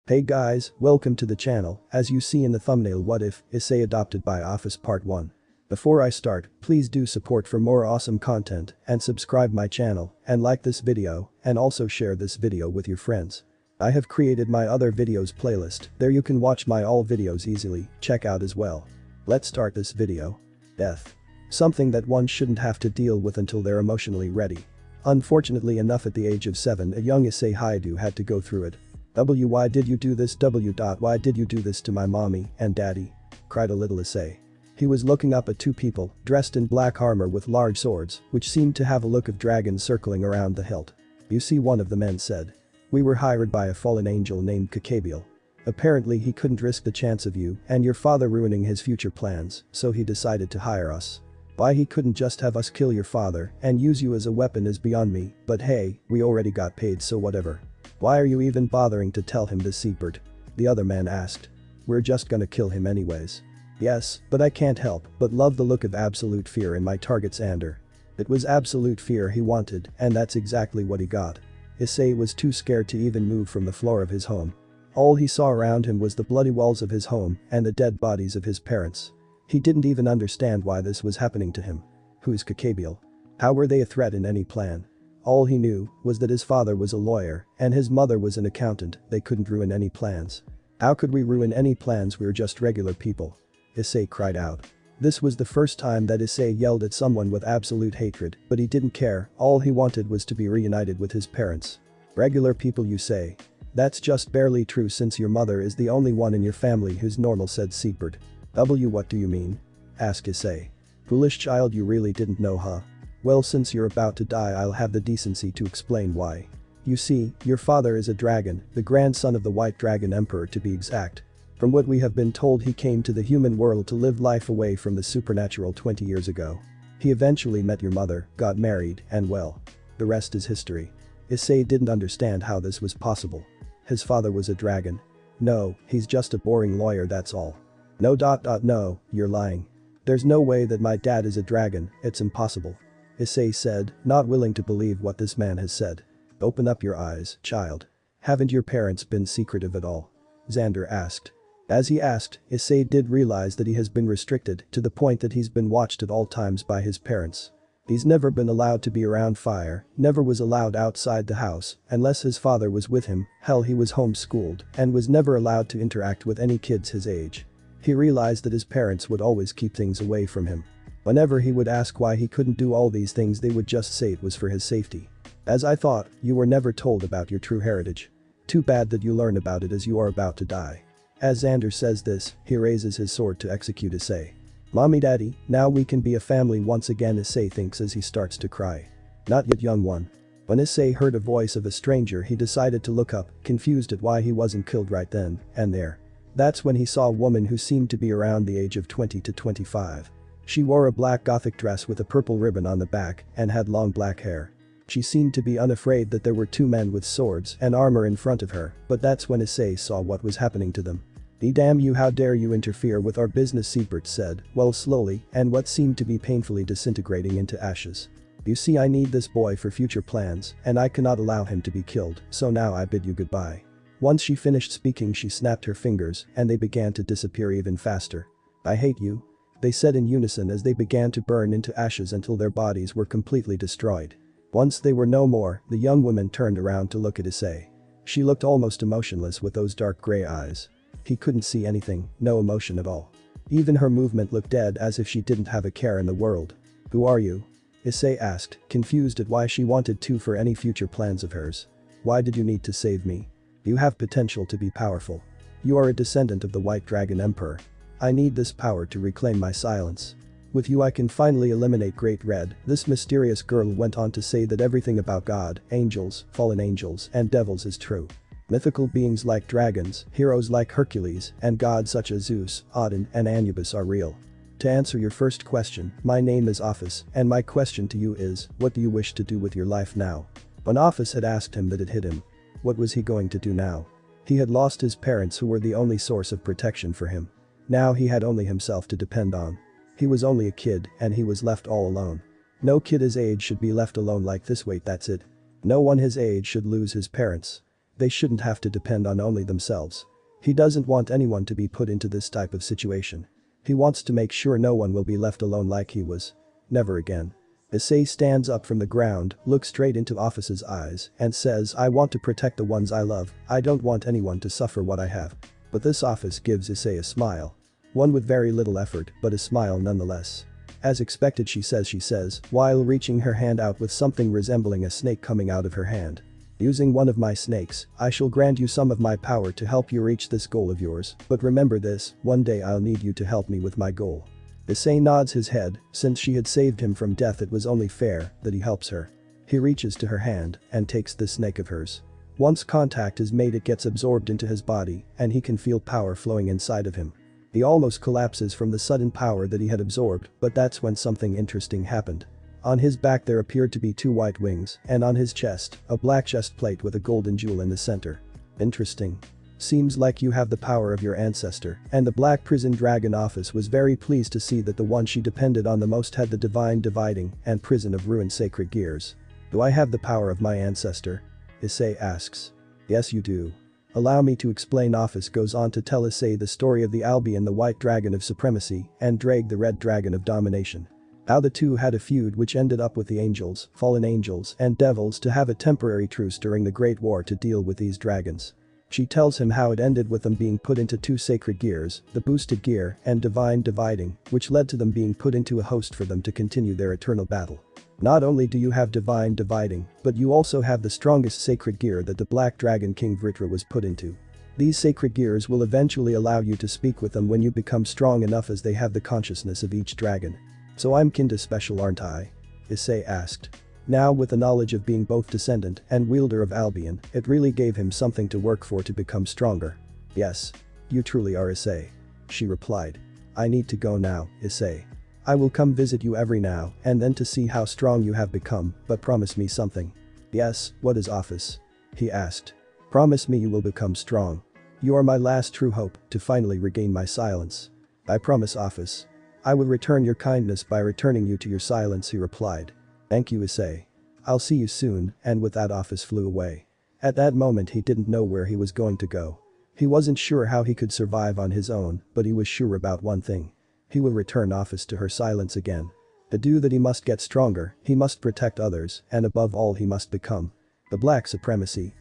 Hey guys, welcome to the channel. As you see in the thumbnail, what if Issei adopted by Ophis Part 1. Before I start, please do support for more awesome content and subscribe my channel and like this video and also share this video with your friends. I have created my other videos playlist, there you can watch my all videos easily, check out as well. Let's start this video. Death. Something that one shouldn't have to deal with until they're emotionally ready. Unfortunately enough, at the age of 7, a young Issei had to go through it. Why did you do this? Why did you do this to my mommy and daddy? Cried a little Issei. He was looking up at two people, dressed in black armor with large swords, which seemed to have a look of dragons circling around the hilt. You see, one of the men said. We were hired by a fallen angel named Kokabiel. Apparently he couldn't risk the chance of you and your father ruining his future plans, so he decided to hire us. Why he couldn't just have us kill your father and use you as a weapon is beyond me, but hey, we already got paid, so whatever. Why are you even bothering to tell him this secret? The other man asked. We're just gonna kill him anyways. Yes, but I can't help but love the look of absolute fear in my target Xander. It was absolute fear he wanted, and that's exactly what he got. Issei was too scared to even move from the floor of his home. All he saw around him was the bloody walls of his home and the dead bodies of his parents. He didn't even understand why this was happening to him. Who's Kokabiel? How were they a threat in any plan? All he knew was that his father was a lawyer and his mother was an accountant. They couldn't ruin any plans. How could we ruin any plans? We're just regular people. Issei cried out. This was the first time that Issei yelled at someone with absolute hatred, but he didn't care, all he wanted was to be reunited with his parents. Regular people, you say? That's just barely true, since your mother is the only one in your family who's normal, said Siebert. What do you mean? Asked Issei. Foolish child, you really didn't know, huh? Well, since you're about to die, I'll have the decency to explain why. You see, your father is a dragon, the grandson of the White Dragon Emperor to be exact. From what we have been told, he came to the human world to live life away from the supernatural 20 years ago. He eventually met your mother, got married, and well, the rest is history. Issei didn't understand how this was possible. His father was a dragon. No, he's just a boring lawyer, that's all. No, you're lying. There's no way that my dad is a dragon, it's impossible. Issei said, not willing to believe what this man has said. Open up your eyes, child. Haven't your parents been secretive at all? Xander asked. As he asked, Issei did realize that he has been restricted to the point that he's been watched at all times by his parents. He's never been allowed to be around fire, never was allowed outside the house, unless his father was with him, hell, he was homeschooled and was never allowed to interact with any kids his age. He realized that his parents would always keep things away from him. Whenever he would ask why he couldn't do all these things, they would just say it was for his safety. As I thought, you were never told about your true heritage. Too bad that you learn about it as you are about to die. As Xander says this, he raises his sword to execute Issei. Mommy, daddy, now we can be a family once again, Issei thinks as he starts to cry. Not yet, young one. When Issei heard a voice of a stranger, he decided to look up, confused at why he wasn't killed right then and there. That's when he saw a woman who seemed to be around the age of 20 to 25. She wore a black gothic dress with a purple ribbon on the back and had long black hair. She seemed to be unafraid that there were two men with swords and armor in front of her, but that's when Issei saw what was happening to them. Damn you, how dare you interfere with our business, Siebert said, well, slowly, and what seemed to be painfully disintegrating into ashes. You see, I need this boy for future plans and I cannot allow him to be killed, so now I bid you goodbye. Once she finished speaking, she snapped her fingers and they began to disappear even faster. I hate you. They said in unison as they began to burn into ashes until their bodies were completely destroyed. Once they were no more, the young woman turned around to look at Issei. She looked almost emotionless with those dark gray eyes. He couldn't see anything, no emotion at all. Even her movement looked dead, as if she didn't have a care in the world. Who are you? Issei asked, confused at why she wanted to for any future plans of hers. Why did you need to save me? You have potential to be powerful. You are a descendant of the White Dragon Emperor. I need this power to reclaim my silence. With you I can finally eliminate Great Red. This mysterious girl went on to say that everything about God, angels, fallen angels, and devils is true. Mythical beings like dragons, heroes like Hercules, and gods such as Zeus, Odin, and Anubis are real. To answer your first question, my name is Ophis, and my question to you is, what do you wish to do with your life now? When Ophis had asked him that, it hit him. What was he going to do now? He had lost his parents, who were the only source of protection for him. Now he had only himself to depend on. He was only a kid and he was left all alone. No kid his age should be left alone like this. Wait, that's it. No one his age should lose his parents. They shouldn't have to depend on only themselves. He doesn't want anyone to be put into this type of situation. He wants to make sure no one will be left alone like he was. Never again. Issei stands up from the ground, looks straight into Ophis' eyes, and says, I want to protect the ones I love, I don't want anyone to suffer what I have. But this Ophis gives Issei a smile. One with very little effort, but a smile nonetheless. As expected she says, while reaching her hand out with something resembling a snake coming out of her hand. Using one of my snakes, I shall grant you some of my power to help you reach this goal of yours, but remember this, one day I'll need you to help me with my goal. Issei nods his head, since she had saved him from death it was only fair that he helps her. He reaches to her hand and takes the snake of hers. Once contact is made it gets absorbed into his body and he can feel power flowing inside of him. He almost collapses from the sudden power that he had absorbed, but that's when something interesting happened. On his back there appeared to be 2 white wings, and on his chest, a black chest plate with a golden jewel in the center. Interesting. Seems like you have the power of your ancestor, and the Black Prison Dragon Ophis was very pleased to see that the one she depended on the most had the divine dividing and prison of ruined sacred gears. Do I have the power of my ancestor? Issei asks. Yes you do. Allow me to explain. Ophis goes on to tell Issei the story of the Albion, the white dragon of supremacy, and Drake the red dragon of domination. How the two had a feud which ended up with the angels, fallen angels, and devils to have a temporary truce during the Great War to deal with these dragons. She tells him how it ended with them being put into 2 sacred gears, the boosted gear and divine dividing, which led to them being put into a host for them to continue their eternal battle. Not only do you have divine dividing, but you also have the strongest sacred gear that the Black Dragon King Vritra was put into. These sacred gears will eventually allow you to speak with them when you become strong enough, as they have the consciousness of each dragon. So I'm kinda special, aren't I? Issei asked. Now with the knowledge of being both descendant and wielder of Albion, it really gave him something to work for to become stronger. Yes. You truly are, Issei. She replied. I need to go now, Issei. I will come visit you every now and then to see how strong you have become, but promise me something. Yes, what is Ophis? He asked. Promise me you will become strong. You are my last true hope to finally regain my silence. I promise, Ophis. I will return your kindness by returning you to your silence, he replied. Thank you, Issei. I'll see you soon, and with that Ophis flew away. At that moment he didn't know where he was going to go. He wasn't sure how he could survive on his own, but he was sure about one thing. He will return Ophis to her silence again. To do that he must get stronger, he must protect others, and above all he must become the Black Supremacy.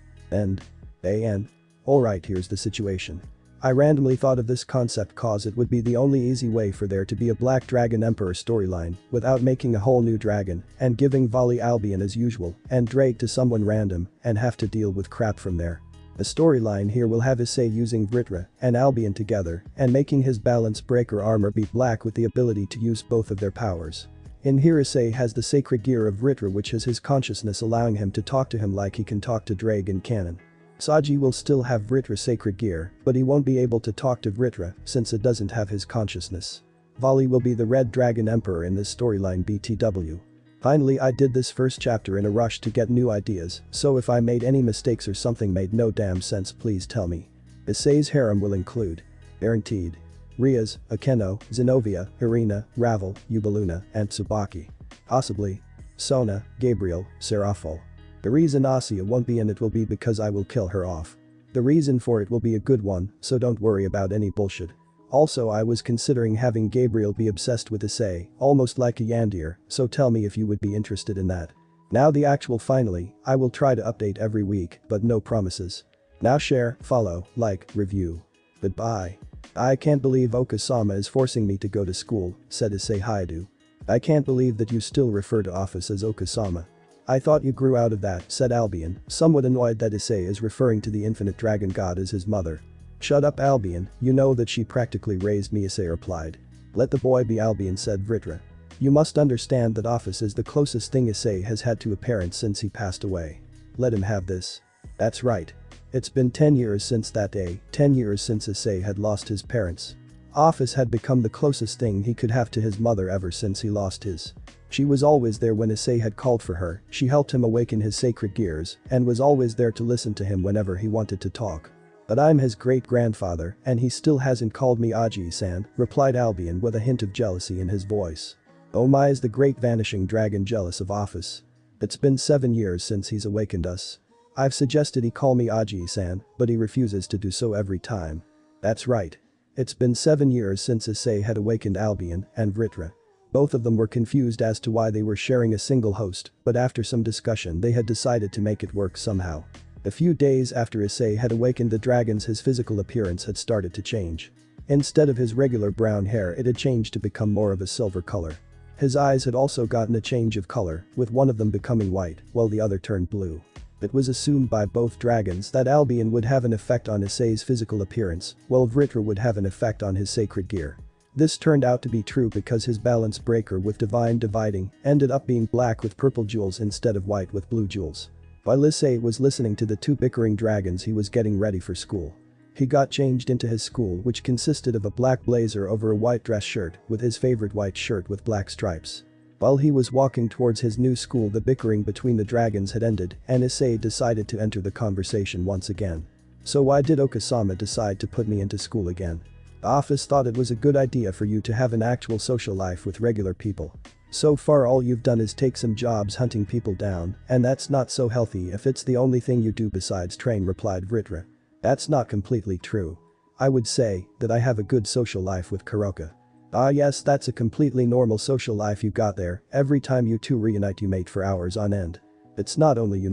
Alright, here's the situation. I randomly thought of this concept cause it would be the only easy way for there to be a Black Dragon Emperor storyline without making a whole new dragon and giving Vali Albion as usual and Drake to someone random and have to deal with crap from there. The storyline here will have Issei using Vritra and Albion together and making his balance breaker armor be black with the ability to use both of their powers. In here Issei has the sacred gear of Vritra, which has his consciousness allowing him to talk to him like he can talk to Drake in canon. Saji will still have Vritra's sacred gear, but he won't be able to talk to Vritra since it doesn't have his consciousness. Vali will be the Red Dragon Emperor in this storyline BTW. Finally, I did this first chapter in a rush to get new ideas, so if I made any mistakes or something made no damn sense, please tell me. Issei's harem will include guaranteed Rias, Akeno, Zenobia, Irina, Ravel, Ubaluna, and Tsubaki. Possibly Sona, Gabriel, Serafal. The reason Asiya won't be in it will be because I will kill her off. The reason for it will be a good one, so don't worry about any bullshit. Also, I was considering having Gabriel be obsessed with Issei, almost like a Yandir, so tell me if you would be interested in that. Now the actual finally, I will try to update every week, but no promises. Now share, follow, like, review. Goodbye. I can't believe Oka-sama is forcing me to go to school, said Issei Haidu. I can't believe that you still refer to Ophis as Oka-sama. I thought you grew out of that, said Albion, somewhat annoyed that Issei is referring to the infinite dragon god as his mother. Shut up, Albion, you know that she practically raised me, Issei replied. Let the boy be, Albion said Vritra. You must understand that Ophis is the closest thing Issei has had to a parent since he passed away. Let him have this. That's right. It's been 10 years since that day, 10 years since Issei had lost his parents. Ophis had become the closest thing he could have to his mother ever since he lost his. She was always there when Issei had called for her, she helped him awaken his sacred gears, and was always there to listen to him whenever he wanted to talk. But I'm his great-grandfather, and he still hasn't called me Aji-san, replied Albion with a hint of jealousy in his voice. Oh my, is the great vanishing dragon jealous of Ophis. It's been 7 years since he's awakened us. I've suggested he call me Aji-san, but he refuses to do so every time. That's right. It's been 7 years since Issei had awakened Albion and Vritra. Both of them were confused as to why they were sharing a single host, but after some discussion they had decided to make it work somehow. A few days after Issei had awakened the dragons, his physical appearance had started to change. Instead of his regular brown hair, it had changed to become more of a silver color. His eyes had also gotten a change of color, with one of them becoming white, while the other turned blue. It was assumed by both dragons that Albion would have an effect on Issei's physical appearance, while Vritra would have an effect on his sacred gear. This turned out to be true because his balance breaker with divine dividing ended up being black with purple jewels instead of white with blue jewels. While Issei was listening to the two bickering dragons, he was getting ready for school. He got changed into his school, which consisted of a black blazer over a white dress shirt with his favorite white shirt with black stripes. While he was walking towards his new school, the bickering between the dragons had ended and Issei decided to enter the conversation once again. So why did Okasama decide to put me into school again? The office thought it was a good idea for you to have an actual social life with regular people. So far all you've done is take some jobs hunting people down, and that's not so healthy if it's the only thing you do besides train, replied Vritra. That's not completely true. I would say that I have a good social life with Kuroka. Ah yes, that's a completely normal social life you got there. Every time you two reunite you mate for hours on end. It's not only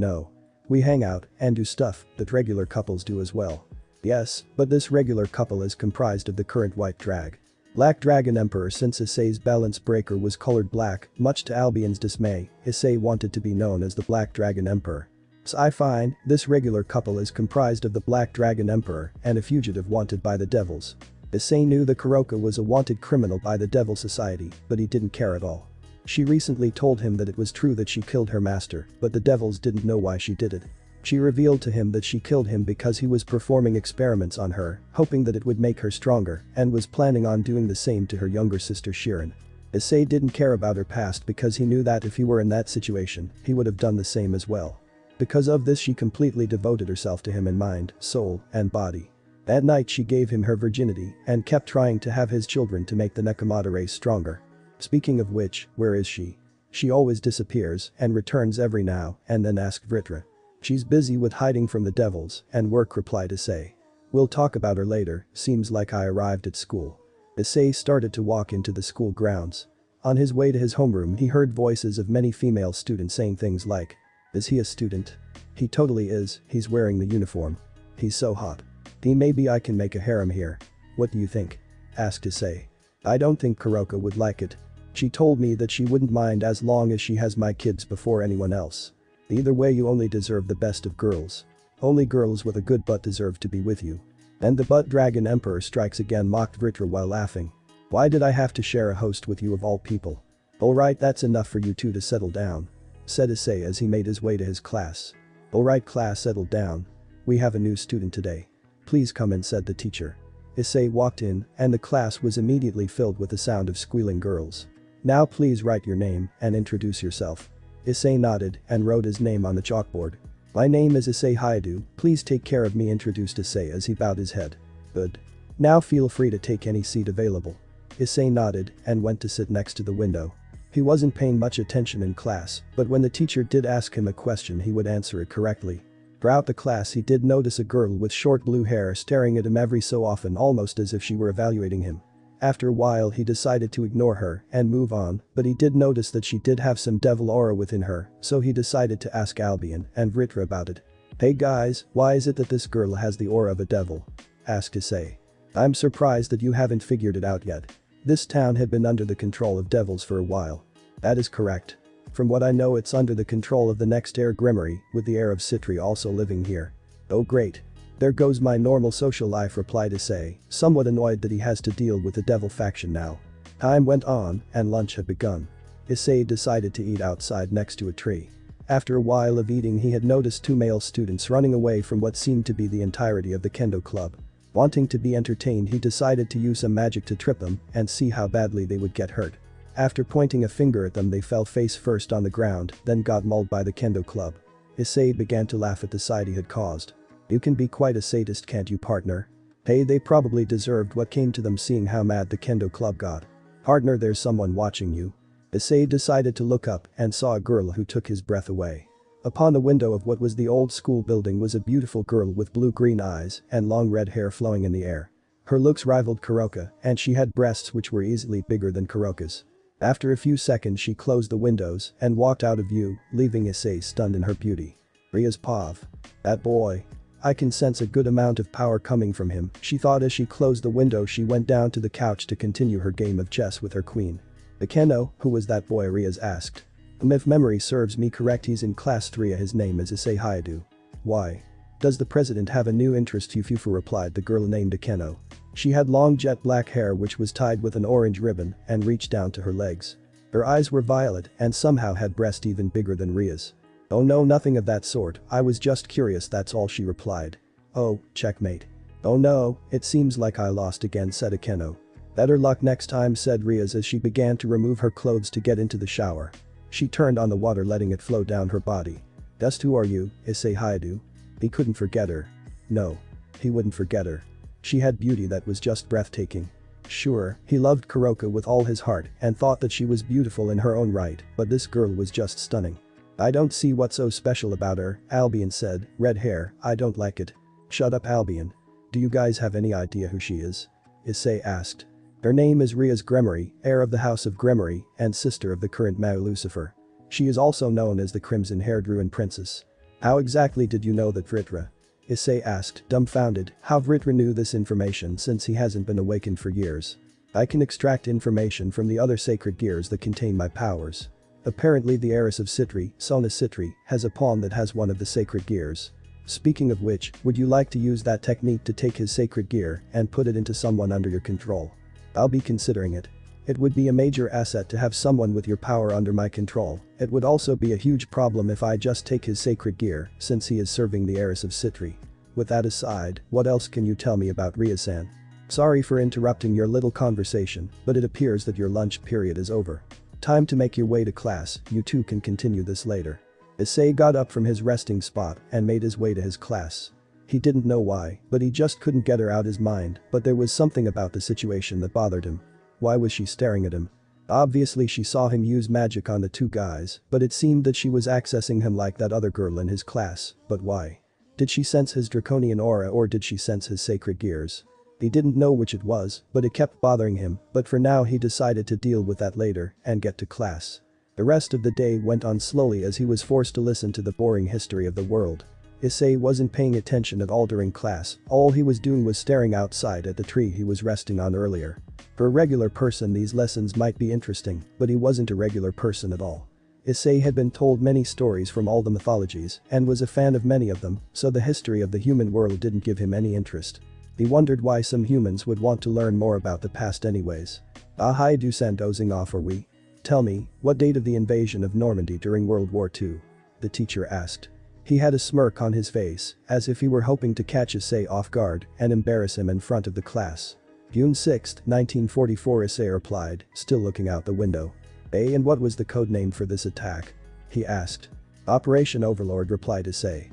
we hang out and do stuff that regular couples do as well. Yes, but this regular couple is comprised of the current white Black Dragon Emperor. Since Issei's balance breaker was colored black, much to Albion's dismay, Issei wanted to be known as the Black Dragon Emperor. So I find this regular couple is comprised of the Black Dragon Emperor and a fugitive wanted by the devils. Issei knew the Kuroka was a wanted criminal by the Devil Society, but he didn't care at all. She recently told him that it was true that she killed her master, but the devils didn't know why she did it. She revealed to him that she killed him because he was performing experiments on her, hoping that it would make her stronger, and was planning on doing the same to her younger sister Shirin. Issei didn't care about her past because he knew that if he were in that situation, he would have done the same as well. Because of this, she completely devoted herself to him in mind, soul, and body. That night she gave him her virginity and kept trying to have his children to make the Nekomata race stronger. Speaking of which, where is she? She always disappears and returns every now and then, asked Vritra. She's busy with hiding from the devils and work, replied Issei. We'll talk about her later. Seems like I arrived at school. Issei started to walk into the school grounds. On his way to his homeroom he heard voices of many female students saying things like, "Is he a student? He totally is, he's wearing the uniform. He's so hot. Maybe I can make a harem here. What do you think?" asked Issei. I don't think Kuroka would like it. She told me that she wouldn't mind as long as she has my kids before anyone else. Either way, you only deserve the best of girls. Only girls with a good butt deserve to be with you. And the Butt Dragon Emperor strikes again, mocked Vritra while laughing. Why did I have to share a host with you of all people? Alright, that's enough for you two to settle down, said Issei as he made his way to his class. Alright class, settle down. We have a new student today. Please come in, said the teacher. Issei walked in and the class was immediately filled with the sound of squealing girls. Now please write your name and introduce yourself. Issei nodded and wrote his name on the chalkboard. My name is Issei Haidu, please take care of me, introduced Issei as he bowed his head. Good. Now feel free to take any seat available. Issei nodded and went to sit next to the window. He wasn't paying much attention in class, but when the teacher did ask him a question he would answer it correctly. Throughout the class he did notice a girl with short blue hair staring at him every so often, almost as if she were evaluating him. After a while he decided to ignore her and move on, but he did notice that she did have some devil aura within her, so he decided to ask Albion and Vritra about it. Hey guys, why is it that this girl has the aura of a devil? Asked Issei. I'm surprised that you haven't figured it out yet. This town had been under the control of devils for a while. That is correct. From what I know, it's under the control of the next heir Grimory, with the heir of Citri also living here. Oh great. There goes my normal social life, replied Issei, somewhat annoyed that he has to deal with the devil faction now. Time went on and lunch had begun. Issei decided to eat outside next to a tree. After a while of eating he had noticed two male students running away from what seemed to be the entirety of the kendo club. Wanting to be entertained he decided to use some magic to trip them and see how badly they would get hurt. After pointing a finger at them they fell face first on the ground, then got mauled by the kendo club. Issei began to laugh at the sight he had caused. You can be quite a sadist, can't you, partner? Hey, they probably deserved what came to them seeing how mad the kendo club got. Partner, there's someone watching you. Issei decided to look up and saw a girl who took his breath away. Upon the window of what was the old school building was a beautiful girl with blue-green eyes and long red hair flowing in the air. Her looks rivaled Kuroka, and she had breasts which were easily bigger than Kuroka's. After a few seconds she closed the windows and walked out of view, leaving Issei stunned in her beauty. Ria's pav. That boy. I can sense a good amount of power coming from him, she thought as she closed the window. She went down to the couch to continue her game of chess with her queen. The Keno, who was that boy? Ria's asked. If memory serves me correct, he's in class 3. His name is Issei Hayadu. Why? Does the president have a new interest? Yufufu replied the girl named Keno. She had long jet black hair which was tied with an orange ribbon and reached down to her legs. Her eyes were violet and somehow had breast even bigger than Ria's. Oh no, nothing of that sort, I was just curious, that's all, she replied. Oh, checkmate. Oh no, it seems like I lost again, said Akeno. Better luck next time, said Ria's as she began to remove her clothes to get into the shower. She turned on the water, letting it flow down her body. Just who are you, Issei Hayadu? He couldn't forget her. No. He wouldn't forget her. She had beauty that was just breathtaking. Sure, he loved Kuroka with all his heart and thought that she was beautiful in her own right, but this girl was just stunning. I don't see what's so special about her, Albion said. Red hair, I don't like it. Shut up, Albion. Do you guys have any idea who she is? Issei asked. Her name is Ria's Gremory, heir of the House of Gremory and sister of the current Mao Lucifer. She is also known as the crimson-haired ruin princess. How exactly did you know that, Vritra? Issei asked, dumbfounded, how Vritra knew this information since he hasn't been awakened for years. I can extract information from the other sacred gears that contain my powers. Apparently the heiress of Citri, Sona Citri, has a pawn that has one of the sacred gears. Speaking of which, would you like to use that technique to take his sacred gear and put it into someone under your control? I'll be considering it. It would be a major asset to have someone with your power under my control. It would also be a huge problem if I just take his sacred gear, since he is serving the heiress of Citri. With that aside, what else can you tell me about Ria-san? Sorry for interrupting your little conversation, but it appears that your lunch period is over. Time to make your way to class, you two can continue this later. Issei got up from his resting spot and made his way to his class. He didn't know why, but he just couldn't get her out his mind, but there was something about the situation that bothered him. Why was she staring at him? Obviously she saw him use magic on the two guys, but it seemed that she was accessing him like that other girl in his class, but why? Did she sense his draconian aura or did she sense his sacred gears? He didn't know which it was, but it kept bothering him, but for now he decided to deal with that later and get to class. The rest of the day went on slowly as he was forced to listen to the boring history of the world. Issei wasn't paying attention at all during class, all he was doing was staring outside at the tree he was resting on earlier. For a regular person these lessons might be interesting, but he wasn't a regular person at all. Issei had been told many stories from all the mythologies and was a fan of many of them, so the history of the human world didn't give him any interest. He wondered why some humans would want to learn more about the past anyways. Hayadu-san, dozing off are we? Tell me, what date of the invasion of Normandy during World War II? The teacher asked. He had a smirk on his face, as if he were hoping to catch Issei off guard and embarrass him in front of the class. June 6, 1944, Issei replied, still looking out the window. And what was the code name for this attack? He asked. Operation Overlord, replied Issei.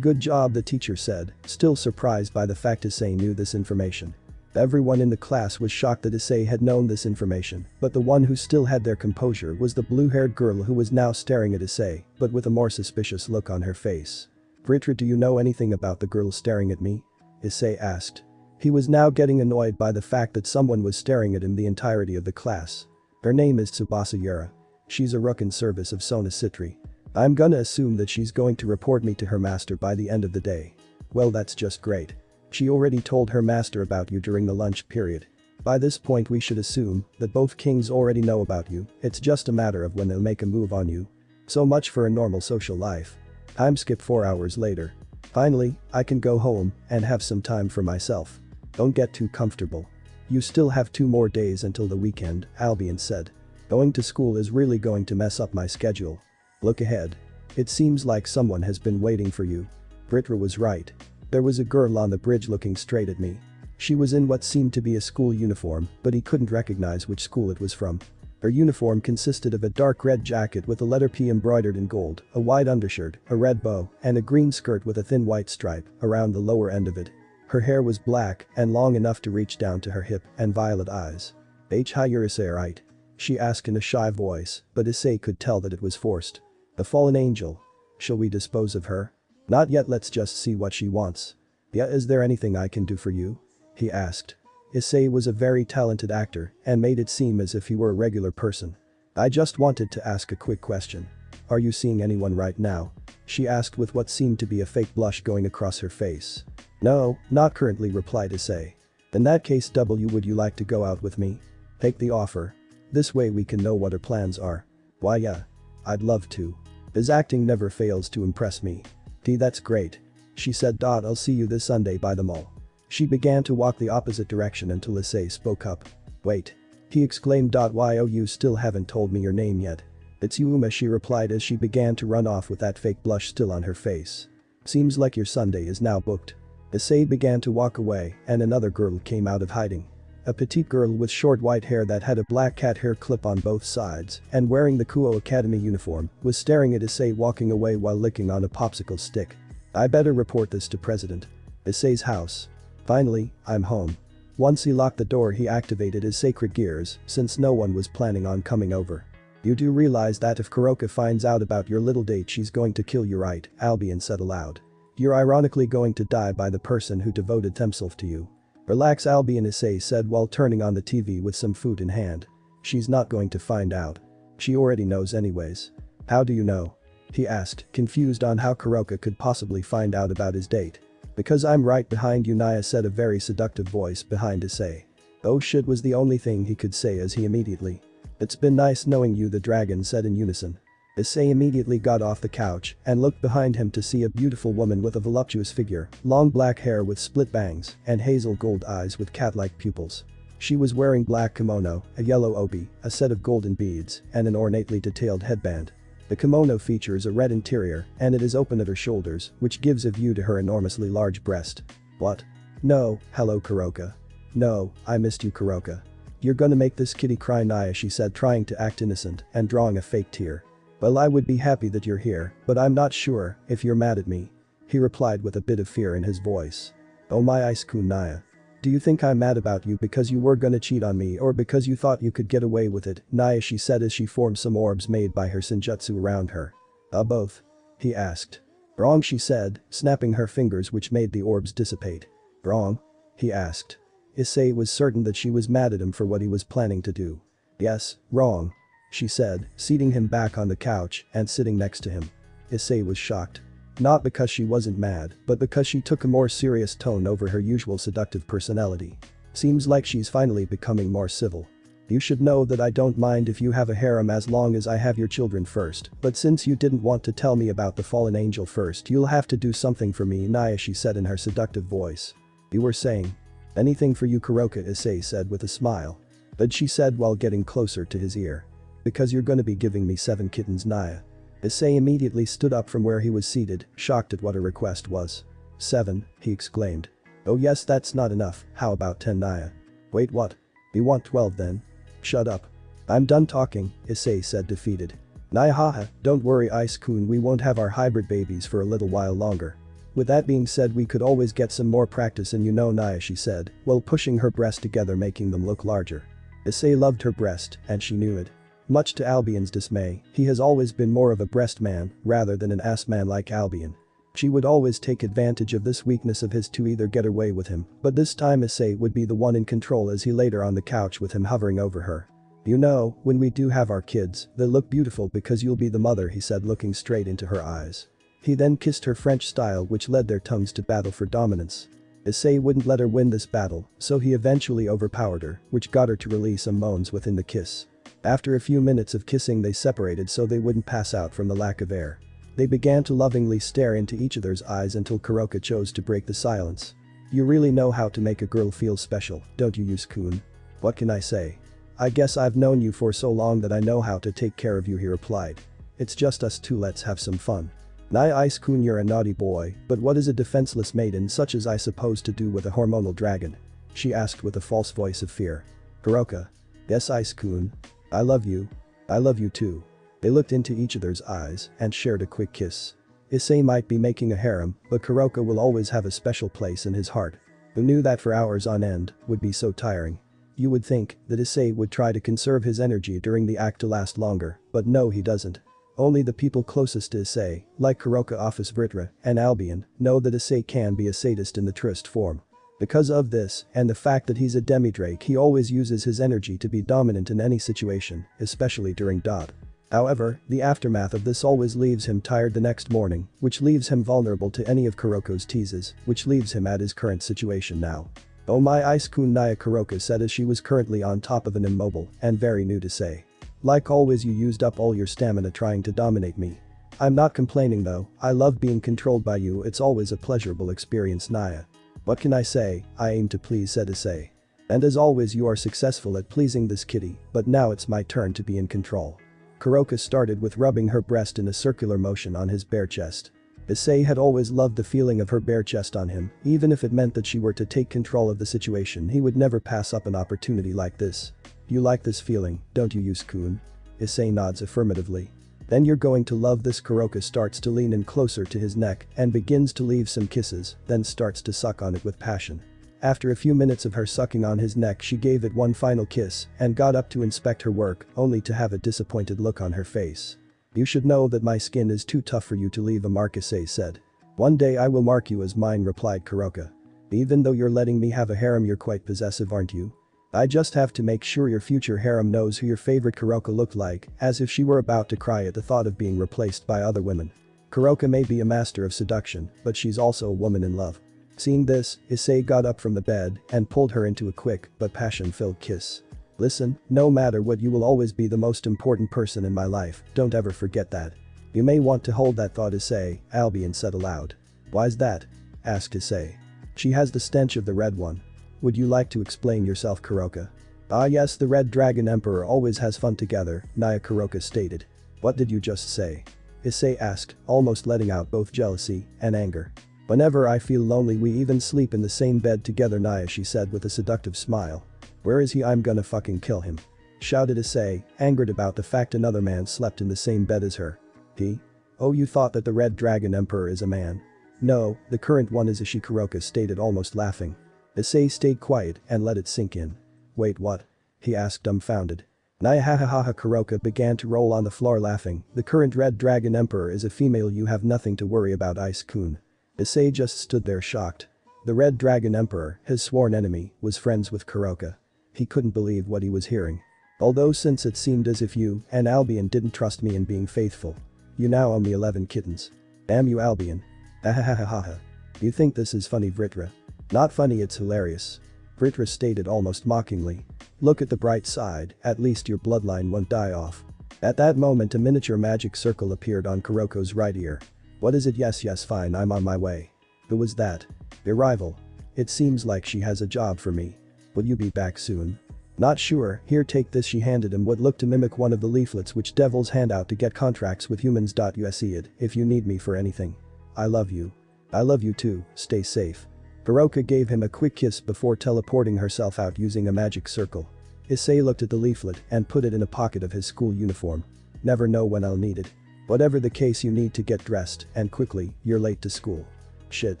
Good job, the teacher said, still surprised by the fact Issei knew this information. Everyone in the class was shocked that Issei had known this information, but the one who still had their composure was the blue-haired girl who was now staring at Issei, but with a more suspicious look on her face. Vritra, do you know anything about the girl staring at me? Issei asked. He was now getting annoyed by the fact that someone was staring at him the entirety of the class. Her name is Tsubasa Yura. She's a rook in service of Sona Citri. I'm gonna assume that she's going to report me to her master by the end of the day. Well, that's just great. She already told her master about you during the lunch period. By this point we should assume that both kings already know about you, it's just a matter of when they'll make a move on you. So much for a normal social life. Time skip 4 hours later. Finally, I can go home and have some time for myself. Don't get too comfortable. You still have 2 more days until the weekend, Albion said. Going to school is really going to mess up my schedule. Look ahead. It seems like someone has been waiting for you. Vritra was right. There was a girl on the bridge looking straight at me. She was in what seemed to be a school uniform, but he couldn't recognize which school it was from. Her uniform consisted of a dark red jacket with the letter P embroidered in gold, a white undershirt, a red bow, and a green skirt with a thin white stripe around the lower end of it. Her hair was black and long enough to reach down to her hip and violet eyes. Hi, you're Issei, right? She asked in a shy voice, but Issei could tell that it was forced. The fallen angel. Shall we dispose of her? Not yet, let's just see what she wants. Yeah, is there anything I can do for you? He asked. Issei was a very talented actor and made it seem as if he were a regular person. I just wanted to ask a quick question. Are you seeing anyone right now? She asked with what seemed to be a fake blush going across her face. No, not currently, replied Issei. In that case, would you like to go out with me? Take the offer. This way we can know what her plans are. Why yeah. I'd love to. His acting never fails to impress me. That's great. She said. I'll see you this Sunday by the mall. She began to walk the opposite direction until Issei spoke up. Wait. He exclaimed. Why, oh, you still haven't told me your name yet. It's Yuma, she replied as she began to run off with that fake blush still on her face. Seems like your Sunday is now booked. Issei began to walk away and another girl came out of hiding. A petite girl with short white hair that had a black cat hair clip on both sides and wearing the Kuo Academy uniform was staring at Issei walking away while licking on a popsicle stick. I better report this to President. Issei's house. Finally, I'm home. Once he locked the door, he activated his sacred gears since no one was planning on coming over. You do realize that if Kuroka finds out about your little date, she's going to kill you, right? Albion said aloud. You're ironically going to die by the person who devoted themselves to you. Relax, Albion, Issei said while turning on the TV with some food in hand. She's not going to find out. She already knows anyways. How do you know? He asked, confused on how Kuroka could possibly find out about his date. Because I'm right behind you, Naya said, a very seductive voice behind Issei. Oh shit was the only thing he could say as he immediately. It's been nice knowing you, the dragon said in unison. Issei immediately got off the couch and looked behind him to see a beautiful woman with a voluptuous figure, long black hair with split bangs, and hazel gold eyes with cat-like pupils. She was wearing black kimono, a yellow obi, a set of golden beads, and an ornately detailed headband. The kimono features a red interior and it is open at her shoulders, which gives a view to her enormously large breast. What? No, hello Kuroka. No, I missed you, Kuroka. You're gonna make this kitty cry, Naya, she said, trying to act innocent and drawing a fake tear. Well, I would be happy that you're here, but I'm not sure if you're mad at me. He replied with a bit of fear in his voice. Oh my Ice-kun, Naya. Do you think I'm mad about you because you were gonna cheat on me or because you thought you could get away with it, Naya, she said as she formed some orbs made by her senjutsu around her. Both? He asked. Wrong, she said, snapping her fingers which made the orbs dissipate. Wrong? He asked. Issei was certain that she was mad at him for what he was planning to do. Yes, wrong. She said, seating him back on the couch and sitting next to him. Issei was shocked. Not because she wasn't mad, but because she took a more serious tone over her usual seductive personality. Seems like she's finally becoming more civil. You should know that I don't mind if you have a harem as long as I have your children first, but since you didn't want to tell me about the fallen angel first, you'll have to do something for me, Naya, she said in her seductive voice. You were saying? Anything for you, Kuroka, Issei said with a smile. But she said while getting closer to his ear. Because you're gonna be giving me 7 kittens, Naya. Issei immediately stood up from where he was seated, shocked at what her request was. 7, he exclaimed. Oh yes, that's not enough, how about 10, Naya? Wait, what? You want 12 then? Shut up. I'm done talking, Issei said defeated. Naya, haha, don't worry Ice-kun, we won't have our hybrid babies for a little while longer. With that being said, we could always get some more practice in, you know, Naya, she said, while pushing her breasts together making them look larger. Issei loved her breast, and she knew it. Much to Albion's dismay, he has always been more of a breast man rather than an ass man like Albion. She would always take advantage of this weakness of his to either get her way with him, but this time Issei would be the one in control as he laid her on the couch with him hovering over her. You know, when we do have our kids, they'll look beautiful because you'll be the mother, he said looking straight into her eyes. He then kissed her French style, which led their tongues to battle for dominance. Issei wouldn't let her win this battle, so he eventually overpowered her, which got her to release some moans within the kiss. After a few minutes of kissing, they separated so they wouldn't pass out from the lack of air. They began to lovingly stare into each other's eyes until Kuroka chose to break the silence. You really know how to make a girl feel special, don't you, Ice-kun? What can I say? I guess I've known you for so long that I know how to take care of you, he replied. It's just us two, let's have some fun. Naya, Ice-kun, you're a naughty boy, but what is a defenseless maiden such as I supposed to do with a hormonal dragon? She asked with a false voice of fear. Kuroka. Yes, Ice-kun. I love you. I love you too. They looked into each other's eyes and shared a quick kiss. Issei might be making a harem, but Kuroka will always have a special place in his heart. Who knew that for hours on end would be so tiring? You would think that Issei would try to conserve his energy during the act to last longer, but no, he doesn't. Only the people closest to Issei, like Kuroka, Ophis, Vritra, and Albion, know that Issei can be a sadist in the truest form. Because of this, and the fact that he's a demidrake, he always uses his energy to be dominant in any situation, especially during dot. However, the aftermath of this always leaves him tired the next morning, which leaves him vulnerable to any of Kuroko's teases, which leaves him at his current situation now. "Oh my Ice-kun," Naya Kuroka said as she was currently on top of an immobile and very new to say. "Like always, you used up all your stamina trying to dominate me. I'm not complaining though, I love being controlled by you, it's always a pleasurable experience, Naya." "What can I say, I aim to please," said Issei. "And as always you are successful at pleasing this kitty, but now it's my turn to be in control." Kuroka started with rubbing her breast in a circular motion on his bare chest. Issei had always loved the feeling of her bare chest on him, even if it meant that she were to take control of the situation, he would never pass up an opportunity like this. "You like this feeling, don't you, Issei-kun?" Issei nods affirmatively. "Then you're going to love this." Kuroka starts to lean in closer to his neck and begins to leave some kisses, then starts to suck on it with passion. After a few minutes of her sucking on his neck, she gave it one final kiss and got up to inspect her work, only to have a disappointed look on her face. "You should know that my skin is too tough for you to leave a mark," Issei said. "One day I will mark you as mine," replied Kuroka. "Even though you're letting me have a harem, you're quite possessive, aren't you? I just have to make sure your future harem knows who your favorite." Kuroka looked like as if she were about to cry at the thought of being replaced by other women. Kuroka may be a master of seduction, but she's also a woman in love. Seeing this, Issei got up from the bed and pulled her into a quick but passion-filled kiss. "Listen, no matter what, you will always be the most important person in my life, don't ever forget that." "You may want to hold that thought, Issei," Albion said aloud. "Why's that?" asked Issei. "She has the stench of the red one. Would you like to explain yourself, Kuroka?" "Ah yes, the Red Dragon Emperor always has fun together," Naya Kuroka stated. "What did you just say?" Issei asked, almost letting out both jealousy and anger. "Whenever I feel lonely we even sleep in the same bed together, Naya," she said with a seductive smile. "Where is he? I'm gonna fucking kill him," shouted Issei, angered about the fact another man slept in the same bed as her. "He? Oh, you thought that the Red Dragon Emperor is a man?" "No, the current one is," Issei Kuroka stated, almost laughing. Issei stayed quiet and let it sink in. "Wait, what?" he asked, dumbfounded. Naya ha Kuroka began to roll on the floor laughing. "The current Red Dragon Emperor is a female, you have nothing to worry about, Ice-kun." Issei just stood there shocked. The Red Dragon Emperor, his sworn enemy, was friends with Kuroka. He couldn't believe what he was hearing. "Although since it seemed as if you and Albion didn't trust me in being faithful, you now owe me 11 kittens. Damn you, Albion." "Ahahahaha. You think this is funny, Vritra?" "Not funny, it's hilarious," Vritra stated almost mockingly. "Look at the bright side, at least your bloodline won't die off." At that moment a miniature magic circle appeared on Kuroko's right ear. "What is it?" Yes, fine, I'm on my way." "Who was that?" "Your rival. It seems like she has a job for me. Will you be back soon?" "Not sure, here, take this." She handed him what looked to mimic one of the leaflets which devils hand out to get contracts with humans. You see it if you need me for anything. I love you. "I love you too, stay safe." Kuroka gave him a quick kiss before teleporting herself out using a magic circle. Issei looked at the leaflet and put it in a pocket of his school uniform. "Never know when I'll need it. Whatever the case, you need to get dressed, and quickly, you're late to school." "Shit.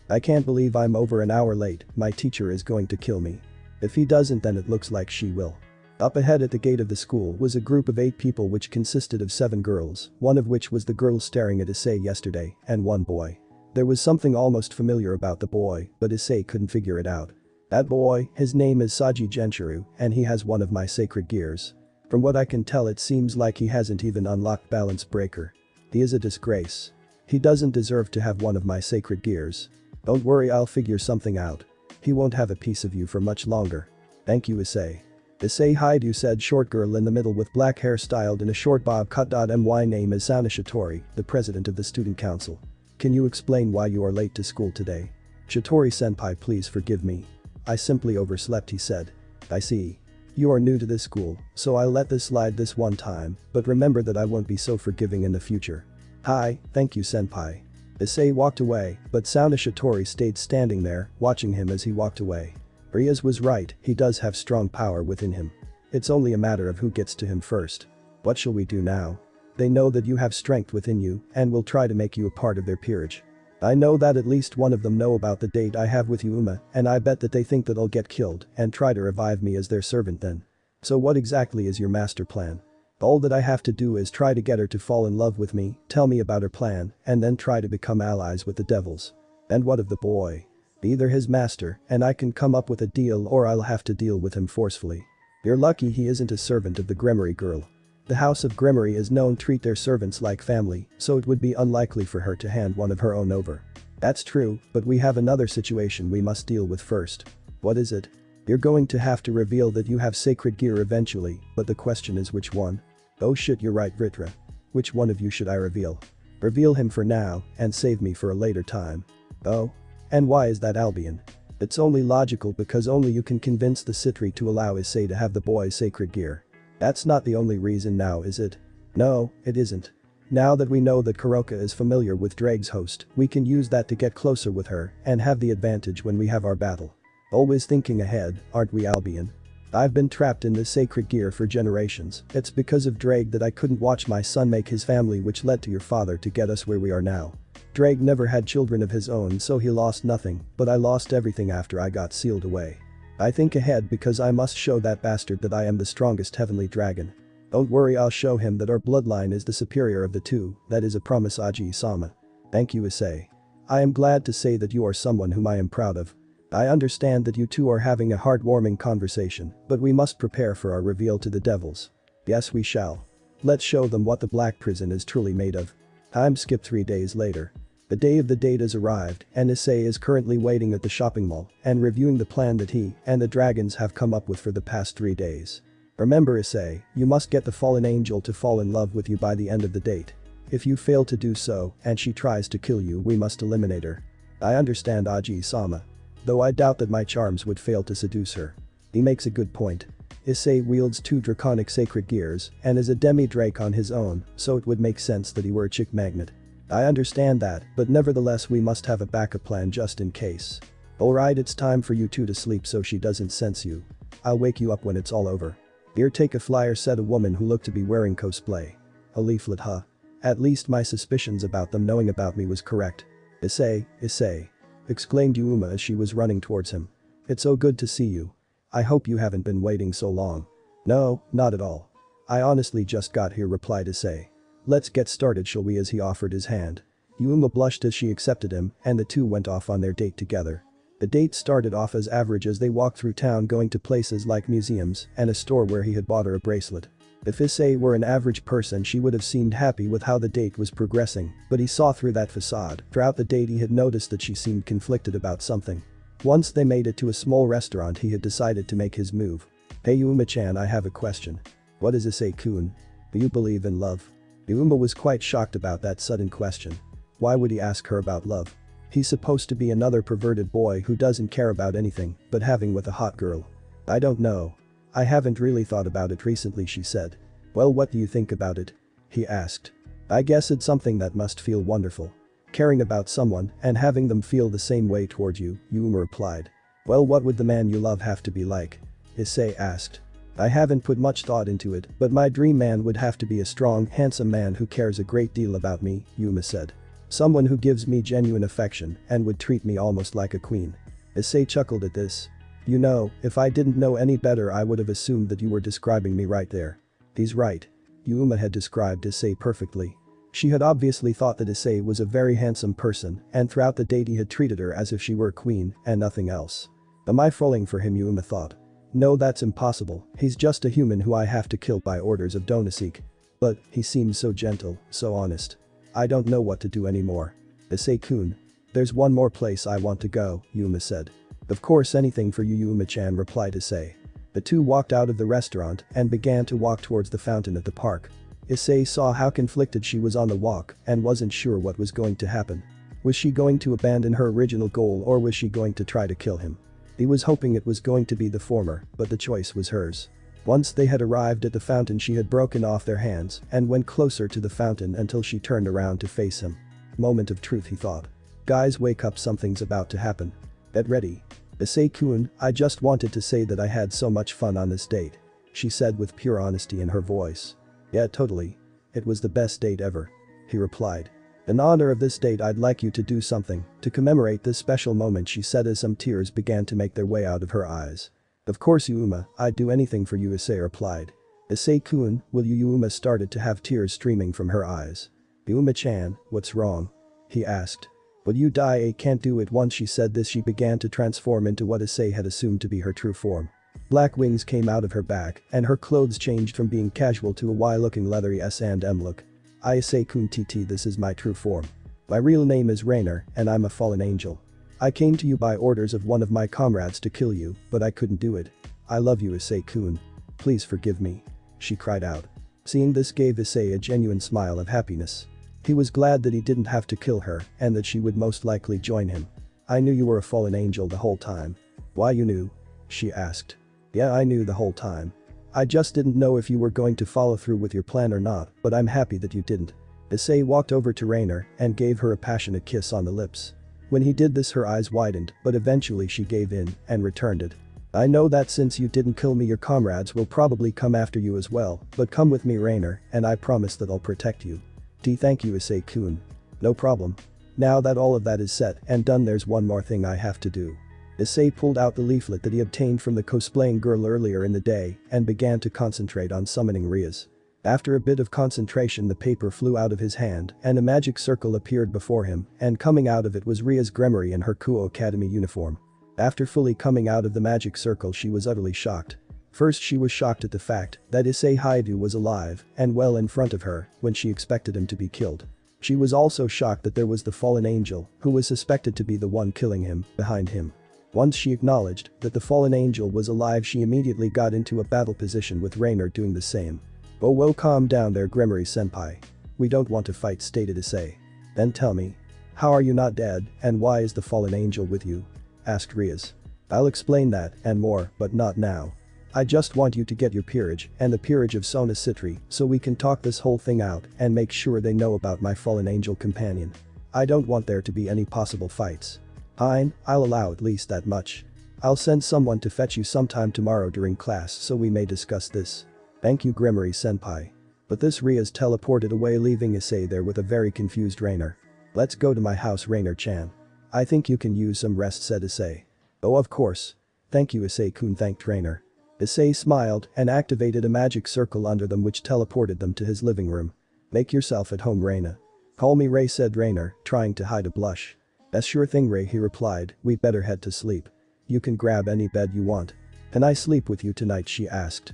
I can't believe I'm over an hour late, my teacher is going to kill me." "If he doesn't, then it looks like she will." Up ahead at the gate of the school was a group of 8 people which consisted of 7 girls, one of which was the girl staring at Issei yesterday, and 1 boy. There was something almost familiar about the boy, but Issei couldn't figure it out. "That boy, his name is Saji Genshiro, and he has one of my sacred gears. From what I can tell, it seems like he hasn't even unlocked Balance Breaker. He is a disgrace. He doesn't deserve to have one of my sacred gears. Don't worry, I'll figure something out. He won't have a piece of you for much longer. Thank you, Issei." "Issei hide," said short girl in the middle with black hair styled in a short bob cut. My name is Sana Shitori, the president of the student council. Can you explain why you are late to school today?" "Shitori-senpai, please forgive me. I simply overslept," he said. "I see. You are new to this school, so I'll let this slide this one time, but remember that I won't be so forgiving in the future." "Hi, thank you, senpai." Issei walked away, but Sana Shitori stayed standing there, watching him as he walked away. Riaz was right, he does have strong power within him. It's only a matter of who gets to him first. "What shall we do now?" "They know that you have strength within you and will try to make you a part of their peerage. I know that at least one of them know about the date I have with you, Uma, and I bet that they think that I'll get killed and try to revive me as their servant then. So what exactly is your master plan?" All that I have to do is try to get her to fall in love with me, tell me about her plan, and then try to become allies with the devils. And what of the boy? Either his master, and I can come up with a deal, or I'll have to deal with him forcefully. You're lucky he isn't a servant of the Grimory girl. The House of Grimory is known to treat their servants like family, so it would be unlikely for her to hand one of her own over. That's true, but we have another situation we must deal with first. What is it? You're going to have to reveal that you have sacred gear eventually, but the question is which one? Oh shit, you're right, Vritra. Which one of you should I reveal? Reveal him for now, and save me for a later time. Oh? And why is that, Albion? It's only logical because only you can convince the Citri to allow Issei to have the boy's sacred gear. That's not the only reason now, is it? No, it isn't. Now that we know that Kuroka is familiar with Drake's host, we can use that to get closer with her and have the advantage when we have our battle. Always thinking ahead, aren't we, Albion? I've been trapped in this sacred gear for generations. It's because of Drake that I couldn't watch my son make his family, which led to your father to get us where we are now. Drake never had children of his own, so he lost nothing, but I lost everything after I got sealed away. I think ahead because I must show that bastard that I am the strongest heavenly dragon. Don't worry, I'll show him that our bloodline is the superior of the two, that is a promise, Aji-sama. Thank you, Issei. I am glad to say that you are someone whom I am proud of. I understand that you two are having a heartwarming conversation, but we must prepare for our reveal to the devils. Yes, we shall. Let's show them what the Black Prison is truly made of. Time skip 3 days later. The day of the date has arrived, and Issei is currently waiting at the shopping mall and reviewing the plan that he and the dragons have come up with for the past 3 days. Remember, Issei, you must get the fallen angel to fall in love with you by the end of the date. If you fail to do so and she tries to kill you, we must eliminate her. I understand, Aji-sama. Though I doubt that my charms would fail to seduce her. He makes a good point. Issei wields 2 draconic sacred gears and is a demi-drake on his own, so it would make sense that he were a chick magnet. I understand that, but nevertheless we must have a backup plan just in case. Alright, it's time for you two to sleep so she doesn't sense you. I'll wake you up when it's all over. Here, take a flyer, said a woman who looked to be wearing cosplay. A leaflet, huh? At least my suspicions about them knowing about me was correct. Issei, Issei. Exclaimed Yuma as she was running towards him. It's so good to see you. I hope you haven't been waiting so long. No, not at all. I honestly just got here, replied Issei. Let's get started, shall we, as he offered his hand. Yuma blushed as she accepted him, and the two went off on their date together. The date started off as average as they walked through town, going to places like museums and a store where he had bought her a bracelet. If Issei were an average person, she would have seemed happy with how the date was progressing, but he saw through that facade. Throughout the date he had noticed that she seemed conflicted about something. Once they made it to a small restaurant, he had decided to make his move. Hey Yuma-chan, I have a question. What is Issei-kun? Do you believe in love? Yuma was quite shocked about that sudden question. Why would he ask her about love? He's supposed to be another perverted boy who doesn't care about anything but having with a hot girl. I don't know. I haven't really thought about it recently, she said. Well, what do you think about it? He asked. I guess it's something that must feel wonderful. Caring about someone and having them feel the same way toward you, Yuma replied. Well, what would the man you love have to be like? Issei asked. I haven't put much thought into it, but my dream man would have to be a strong, handsome man who cares a great deal about me, Yuma said. Someone who gives me genuine affection and would treat me almost like a queen. Issei chuckled at this. You know, if I didn't know any better I would have assumed that you were describing me right there. He's right. Yuma had described Issei perfectly. She had obviously thought that Issei was a very handsome person, and throughout the date he had treated her as if she were a queen and nothing else. Am I falling for him, Yuma thought. No, that's impossible, he's just a human who I have to kill by orders of Donosik. But, he seems so gentle, so honest. I don't know what to do anymore. Issei-kun. There's one more place I want to go, Yuma said. Of course, anything for you, Yuma-chan, replied Issei. The two walked out of the restaurant and began to walk towards the fountain at the park. Issei saw how conflicted she was on the walk and wasn't sure what was going to happen. Was she going to abandon her original goal, or was she going to try to kill him? He was hoping it was going to be the former, but the choice was hers. Once they had arrived at the fountain, she had broken off their hands and went closer to the fountain until she turned around to face him. Moment of truth, he thought. Guys, wake up, something's about to happen. Get ready. Issei-kun, I just wanted to say that I had so much fun on this date. She said with pure honesty in her voice. Yeah, totally. It was the best date ever. He replied. In honor of this date, I'd like you to do something to commemorate this special moment, she said as some tears began to make their way out of her eyes. Of course, Yuma, I'd do anything for you, Issei replied. Issei-kun, will you? Yuma started to have tears streaming from her eyes. Yuma-chan, what's wrong? He asked. Will you die? I can't do it. Once she said this, she began to transform into what Issei had assumed to be her true form. Black wings came out of her back, and her clothes changed from being casual to a Y-looking leathery S&M look. I Issei-kun TT, this is my true form. My real name is Rainer, and I'm a fallen angel. I came to you by orders of one of my comrades to kill you, but I couldn't do it. I love you, Issei-kun. Please forgive me. She cried out. Seeing this gave Issei a genuine smile of happiness. He was glad that he didn't have to kill her and that she would most likely join him. I knew you were a fallen angel the whole time. Why you knew? She asked. Yeah, I knew the whole time. I just didn't know if you were going to follow through with your plan or not, but I'm happy that you didn't. Issei walked over to Rainer and gave her a passionate kiss on the lips. When he did this, her eyes widened, but eventually she gave in and returned it. I know that since you didn't kill me, your comrades will probably come after you as well, but come with me, Rainer, and I promise that I'll protect you. Thank you, Issei-kun. No problem. Now that all of that is set and done, there's one more thing I have to do. Issei pulled out the leaflet that he obtained from the cosplaying girl earlier in the day and began to concentrate on summoning Rias. After a bit of concentration, the paper flew out of his hand and a magic circle appeared before him, and coming out of it was Ria's Gremory in her Kuo Academy uniform. After fully coming out of the magic circle, she was utterly shocked. First, she was shocked at the fact that Issei Haidu was alive and well in front of her when she expected him to be killed. She was also shocked that there was the fallen angel, who was suspected to be the one killing him, behind him. Once she acknowledged that the fallen angel was alive, she immediately got into a battle position with Rainer doing the same. Oh, whoa, calm down there, Gremory-senpai. We don't want to fight, stated Issei. Then tell me, how are you not dead, and why is the fallen angel with you? Asked Rias. I'll explain that and more, but not now. I just want you to get your peerage and the peerage of Sona Citri so we can talk this whole thing out and make sure they know about my fallen angel companion. I don't want there to be any possible fights. Fine, I'll allow at least that much. I'll send someone to fetch you sometime tomorrow during class so we may discuss this. Thank you, Gremory-senpai. But this Rias teleported away, leaving Issei there with a very confused Rainer. Let's go to my house, Rainer-chan. I think you can use some rest, said Issei. Oh, of course. Thank you, Issei-kun, thanked Rainer. Issei smiled and activated a magic circle under them which teleported them to his living room. Make yourself at home, Raina. Call me Ray, said Rainer, trying to hide a blush. That's sure thing, Ray, he replied. We better head to sleep. You can grab any bed you want. Can I sleep with you tonight, she asked.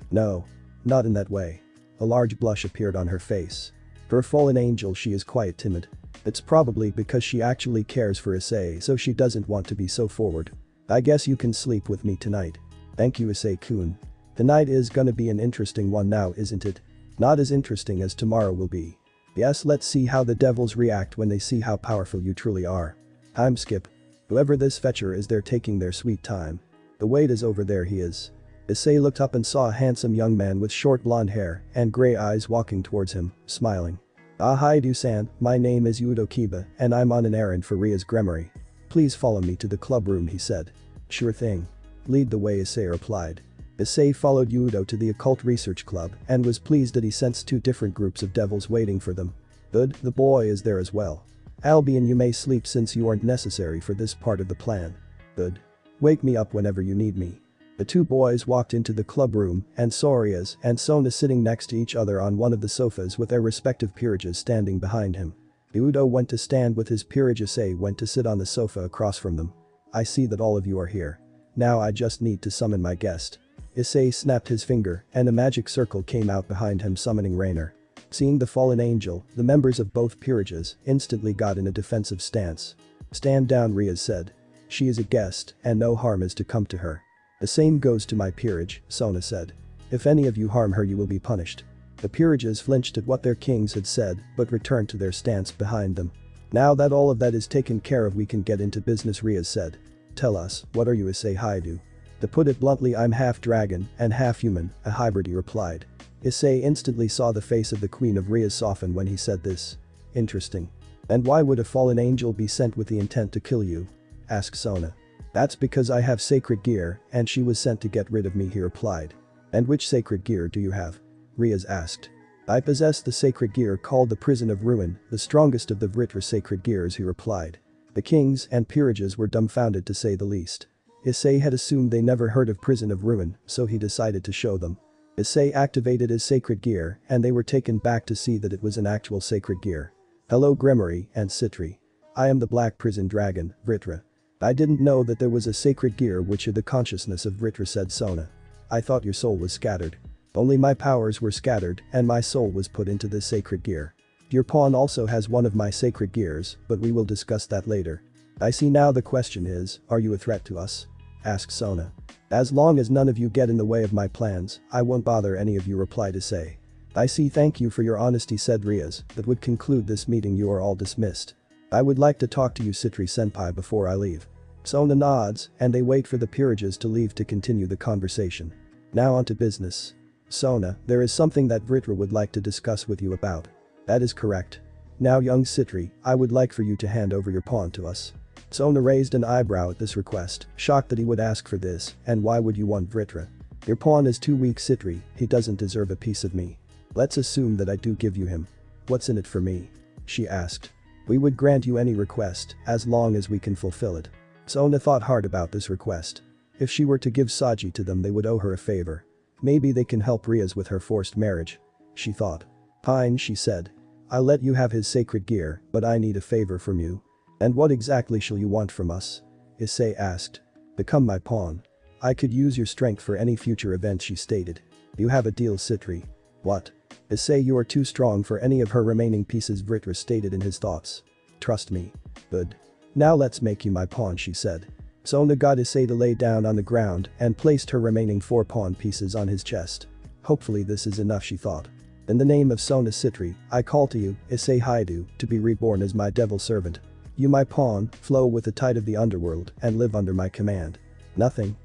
No. Not in that way. A large blush appeared on her face. For a fallen angel, she is quite timid. It's probably because she actually cares for Issei, so she doesn't want to be so forward. I guess you can sleep with me tonight. Thank you, Issei-kun. The night is gonna be an interesting one now, isn't it? Not as interesting as tomorrow will be. Yes, let's see how the devils react when they see how powerful you truly are. Time skip. Whoever this fetcher is, they're taking their sweet time. The wait is over, there he is. Issei looked up and saw a handsome young man with short blonde hair and gray eyes walking towards him, smiling. Hi, Dusan, my name is Yudo Kiba and I'm on an errand for Ria's Gremory. Please follow me to the club room, he said. Sure thing. Lead the way, Issei replied. Issei followed Yudo to the occult research club and was pleased that he sensed two different groups of devils waiting for them. Good, the boy is there as well. Albion, you may sleep since you aren't necessary for this part of the plan. Good. Wake me up whenever you need me. The two boys walked into the club room and saw Rias and Sona sitting next to each other on one of the sofas with their respective peerages standing behind him. Yudo went to stand with his peerage. Issei went to sit on the sofa across from them. I see that all of you are here. Now I just need to summon my guest. Issei snapped his finger and a magic circle came out behind him, summoning Rainer. Seeing the fallen angel, the members of both peerages instantly got in a defensive stance. Stand down, Rias said. She is a guest and no harm is to come to her. The same goes to my peerage, Sona said. If any of you harm her, you will be punished. The peerages flinched at what their kings had said but returned to their stance behind them. Now that all of that is taken care of, we can get into business, Rias said. Tell us, what are you, Issei Haidu? To put it bluntly, I'm half dragon and half human, a hybrid, he replied. Issei instantly saw the face of the Queen of Rias soften when he said this. Interesting. And why would a fallen angel be sent with the intent to kill you? Asked Sona. That's because I have sacred gear and she was sent to get rid of me, he replied. And which sacred gear do you have? Rias asked. I possess the sacred gear called the Prison of Ruin, the strongest of the Vritra sacred gears, he replied. The kings and peerages were dumbfounded, to say the least. Issei had assumed they never heard of Prison of Ruin, so he decided to show them. Issei activated his sacred gear and they were taken back to see that it was an actual sacred gear. Hello Gremory and Citri. I am the Black Prison Dragon, Vritra. I didn't know that there was a sacred gear which had the consciousness of Vritra, said Sona. I thought your soul was scattered. Only my powers were scattered and my soul was put into this sacred gear. Your pawn also has one of my sacred gears, but we will discuss that later. I see now the question is, are you a threat to us? Asked Sona. As long as none of you get in the way of my plans, I won't bother any of you, replied Issei. I see, thank you for your honesty, said Riaz. That would conclude this meeting, you are all dismissed. I would like to talk to you Citri-senpai before I leave. Sona nods and they wait for the peerages to leave to continue the conversation. Now on to business. Sona, there is something that Vritra would like to discuss with you about. That is correct. Now young Citri, I would like for you to hand over your pawn to us. Sona raised an eyebrow at this request, shocked that he would ask for this, and why would you want Vritra? Your pawn is too weak, Citri, he doesn't deserve a piece of me. Let's assume that I do give you him. What's in it for me? She asked. We would grant you any request, as long as we can fulfill it. Sona thought hard about this request. If she were to give Saji to them, they would owe her a favor. Maybe they can help Riaz with her forced marriage. She thought. Fine, she said. I'll let you have his sacred gear, but I need a favor from you. And what exactly shall you want from us? Issei asked. Become my pawn. I could use your strength for any future event, she stated. You have a deal, Citri. What? Issei, you are too strong for any of her remaining pieces, Vritra stated in his thoughts. Trust me. Good. Now let's make you my pawn, she said. Sona got Issei to lay down on the ground and placed her remaining 4 pawn pieces on his chest. Hopefully this is enough, she thought. In the name of Sona Citri, I call to you, Issei Haidu, to be reborn as my devil servant. You my pawn, flow with the tide of the underworld and live under my command. Nothing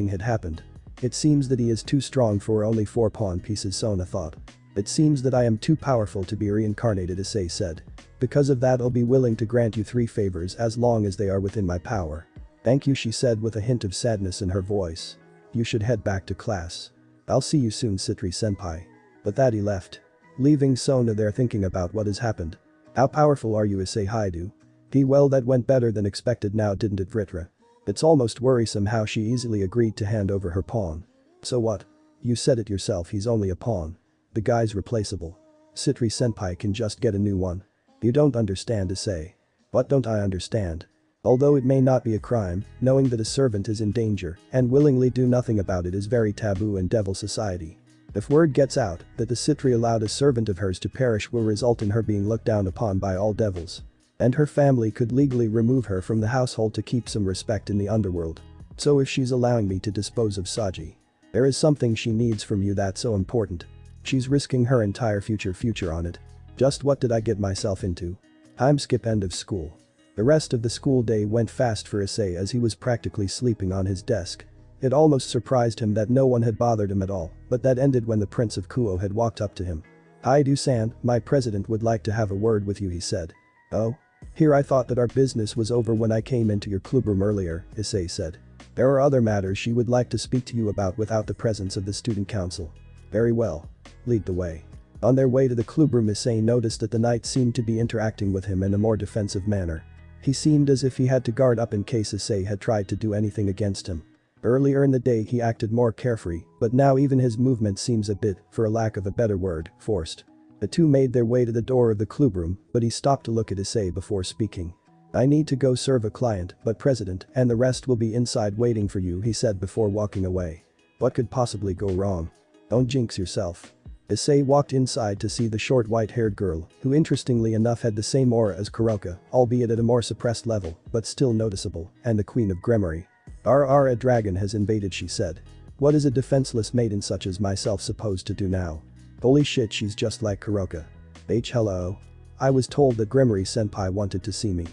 had happened. It seems that he is too strong for only 4 pawn pieces, Sona thought. It seems that I am too powerful to be reincarnated, Issei said. Because of that I'll be willing to grant you 3 favors as long as they are within my power. Thank you, she said with a hint of sadness in her voice. You should head back to class. I'll see you soon, Citri-senpai. But that he left. Leaving Sona there thinking about what has happened. How powerful are you, Issei Haidu? Well, that went better than expected now, didn't it, Vritra? It's almost worrisome how she easily agreed to hand over her pawn. So what? You said it yourself, he's only a pawn. The guy's replaceable. Citri-senpai can just get a new one. You don't understand, Issei. What don't I understand? Although it may not be a crime, knowing that a servant is in danger and willingly do nothing about it is very taboo in devil society. If word gets out that the Citri allowed a servant of hers to perish, will result in her being looked down upon by all devils. And her family could legally remove her from the household to keep some respect in the underworld. So if she's allowing me to dispose of Saji, there is something she needs from you that's so important. She's risking her entire future on it. Just what did I get myself into? Time skip, end of school. The rest of the school day went fast for Issei as he was practically sleeping on his desk. It almost surprised him that no one had bothered him at all, but that ended when the Prince of Kuo had walked up to him. Haidu-san, my president would like to have a word with you, he said. Oh? Here, I thought that our business was over when I came into your clubroom earlier, Issei said. There are other matters she would like to speak to you about without the presence of the student council. Very well. Lead the way. On their way to the clubroom, Issei noticed that the knight seemed to be interacting with him in a more defensive manner. He seemed as if he had to guard up in case Issei had tried to do anything against him. Earlier in the day he acted more carefree, but now even his movement seems a bit, for a lack of a better word, forced. The two made their way to the door of the clubroom, but he stopped to look at Issei before speaking. I need to go serve a client, but president and the rest will be inside waiting for you, he said before walking away. What could possibly go wrong? Don't jinx yourself. Issei walked inside to see the short white-haired girl, who interestingly enough had the same aura as Kuroka, albeit at a more suppressed level, but still noticeable, and the queen of Gremory. A dragon has invaded, she said. What is a defenseless maiden such as myself supposed to do now? Holy shit, she's just like Kuroka. Hello. I was told that Gremory-senpai wanted to see me.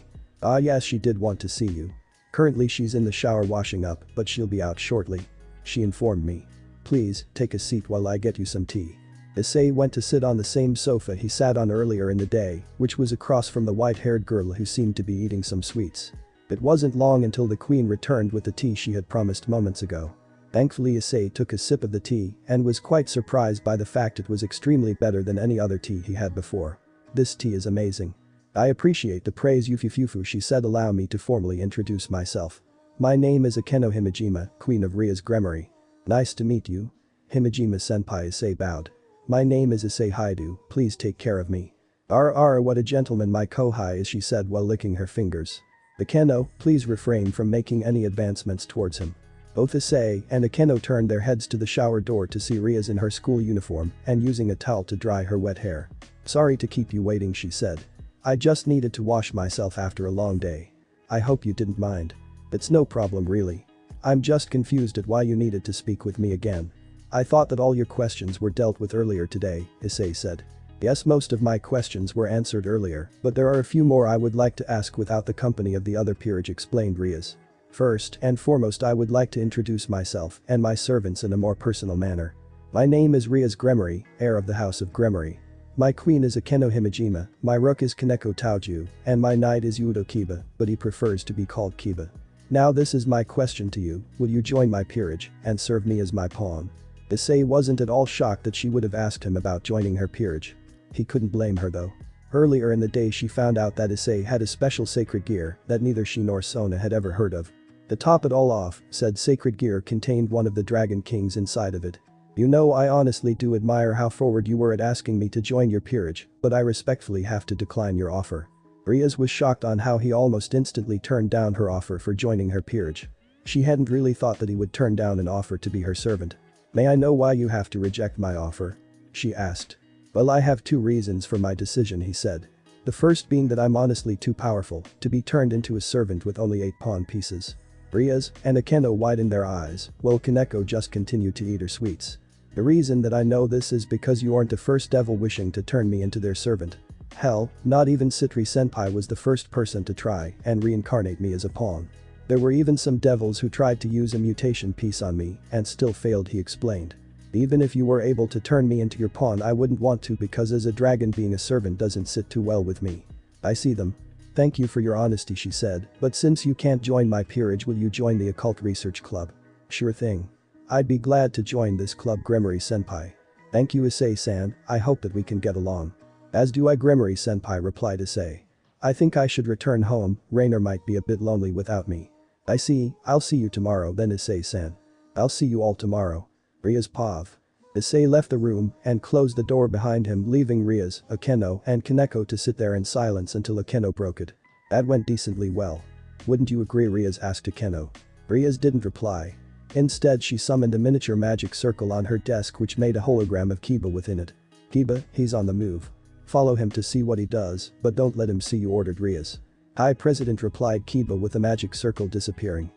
Ah yes, she did want to see you. Currently she's in the shower washing up, but she'll be out shortly. She informed me. Please, take a seat while I get you some tea. Issei went to sit on the same sofa he sat on earlier in the day, which was across from the white-haired girl who seemed to be eating some sweets. It wasn't long until the queen returned with the tea she had promised moments ago. Thankfully Issei took a sip of the tea and was quite surprised by the fact it was extremely better than any other tea he had before. This tea is amazing. I appreciate the praise, Yufufufu, she said. Allow me to formally introduce myself. My name is Akeno Himejima, Queen of Ria's Gremory. Nice to meet you. Himejima-senpai Issei bowed. My name is Issei Haidu, please take care of me. What a gentleman my kohai is, she said while licking her fingers. Akeno, please refrain from making any advancements towards him. Both Issei and Akeno turned their heads to the shower door to see Rias in her school uniform and using a towel to dry her wet hair. Sorry to keep you waiting, she said. I just needed to wash myself after a long day. I hope you didn't mind. It's no problem really. I'm just confused at why you needed to speak with me again. I thought that all your questions were dealt with earlier today, Issei said. Yes, most of my questions were answered earlier, but there are a few more I would like to ask without the company of the other peerage, explained Rias. First and foremost, I would like to introduce myself and my servants in a more personal manner. My name is Rias Gremory, heir of the House of Gremory. My queen is Akeno Himejima, my rook is Kaneko Taoju, and my knight is Yudo Kiba, but he prefers to be called Kiba. Now this is my question to you, will you join my peerage and serve me as my pawn? Issei wasn't at all shocked that she would have asked him about joining her peerage. He couldn't blame her though. Earlier in the day she found out that Issei had a special sacred gear that neither she nor Sona had ever heard of. To top it all off, said sacred gear contained one of the Dragon Kings inside of it. You know, I honestly do admire how forward you were at asking me to join your peerage, but I respectfully have to decline your offer. Rias was shocked on how he almost instantly turned down her offer for joining her peerage. She hadn't really thought that he would turn down an offer to be her servant. May I know why you have to reject my offer? She asked. Well, I have two reasons for my decision, he said. The first being that I'm honestly too powerful to be turned into a servant with only 8 pawn pieces. Rias and Akeno widened their eyes, while Kaneko just continued to eat her sweets. The reason that I know this is because you aren't the first devil wishing to turn me into their servant. Hell, not even Citri-senpai was the first person to try and reincarnate me as a pawn. There were even some devils who tried to use a mutation piece on me and still failed, he explained. Even if you were able to turn me into your pawn, I wouldn't want to because as a dragon being a servant doesn't sit too well with me. I see them. Thank you for your honesty, she said, but since you can't join my peerage, will you join the occult research club? Sure thing. I'd be glad to join this club, Gremory-senpai. Thank you, Issei-san, I hope that we can get along. As do I, Gremory-senpai, replied Issei. I think I should return home, Rainer might be a bit lonely without me. I see, I'll see you tomorrow then, Issei-san. I'll see you all tomorrow. Rias Pav. Issei left the room and closed the door behind him, leaving Rias, Akeno and Kaneko to sit there in silence until Akeno broke it. That went decently well. Wouldn't you agree, Rias asked Akeno. Rias didn't reply. Instead, she summoned a miniature magic circle on her desk which made a hologram of Kiba within it. Kiba, he's on the move. Follow him to see what he does, but don't let him see you, ordered Rias. Hi, President, replied Kiba with the magic circle disappearing.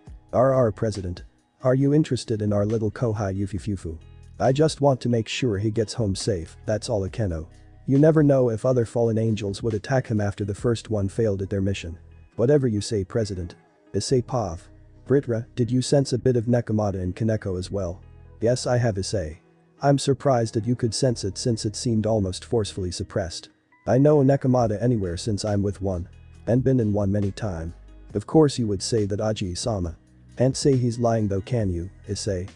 President. Are you interested in our little kohai Yufufufu? I just want to make sure he gets home safe, that's all, Akeno. You never know if other fallen angels would attack him after the first one failed at their mission. Whatever you say, President. Issei Pav. Vritra, did you sense a bit of Nekomata in Kaneko as well? Yes, I have, Issei. I'm surprised that you could sense it since it seemed almost forcefully suppressed. I know a Nekomata anywhere since I'm with one. And been in one many time. Of course you would say that Aji-sama. Can't say he's lying though, can you, Issei?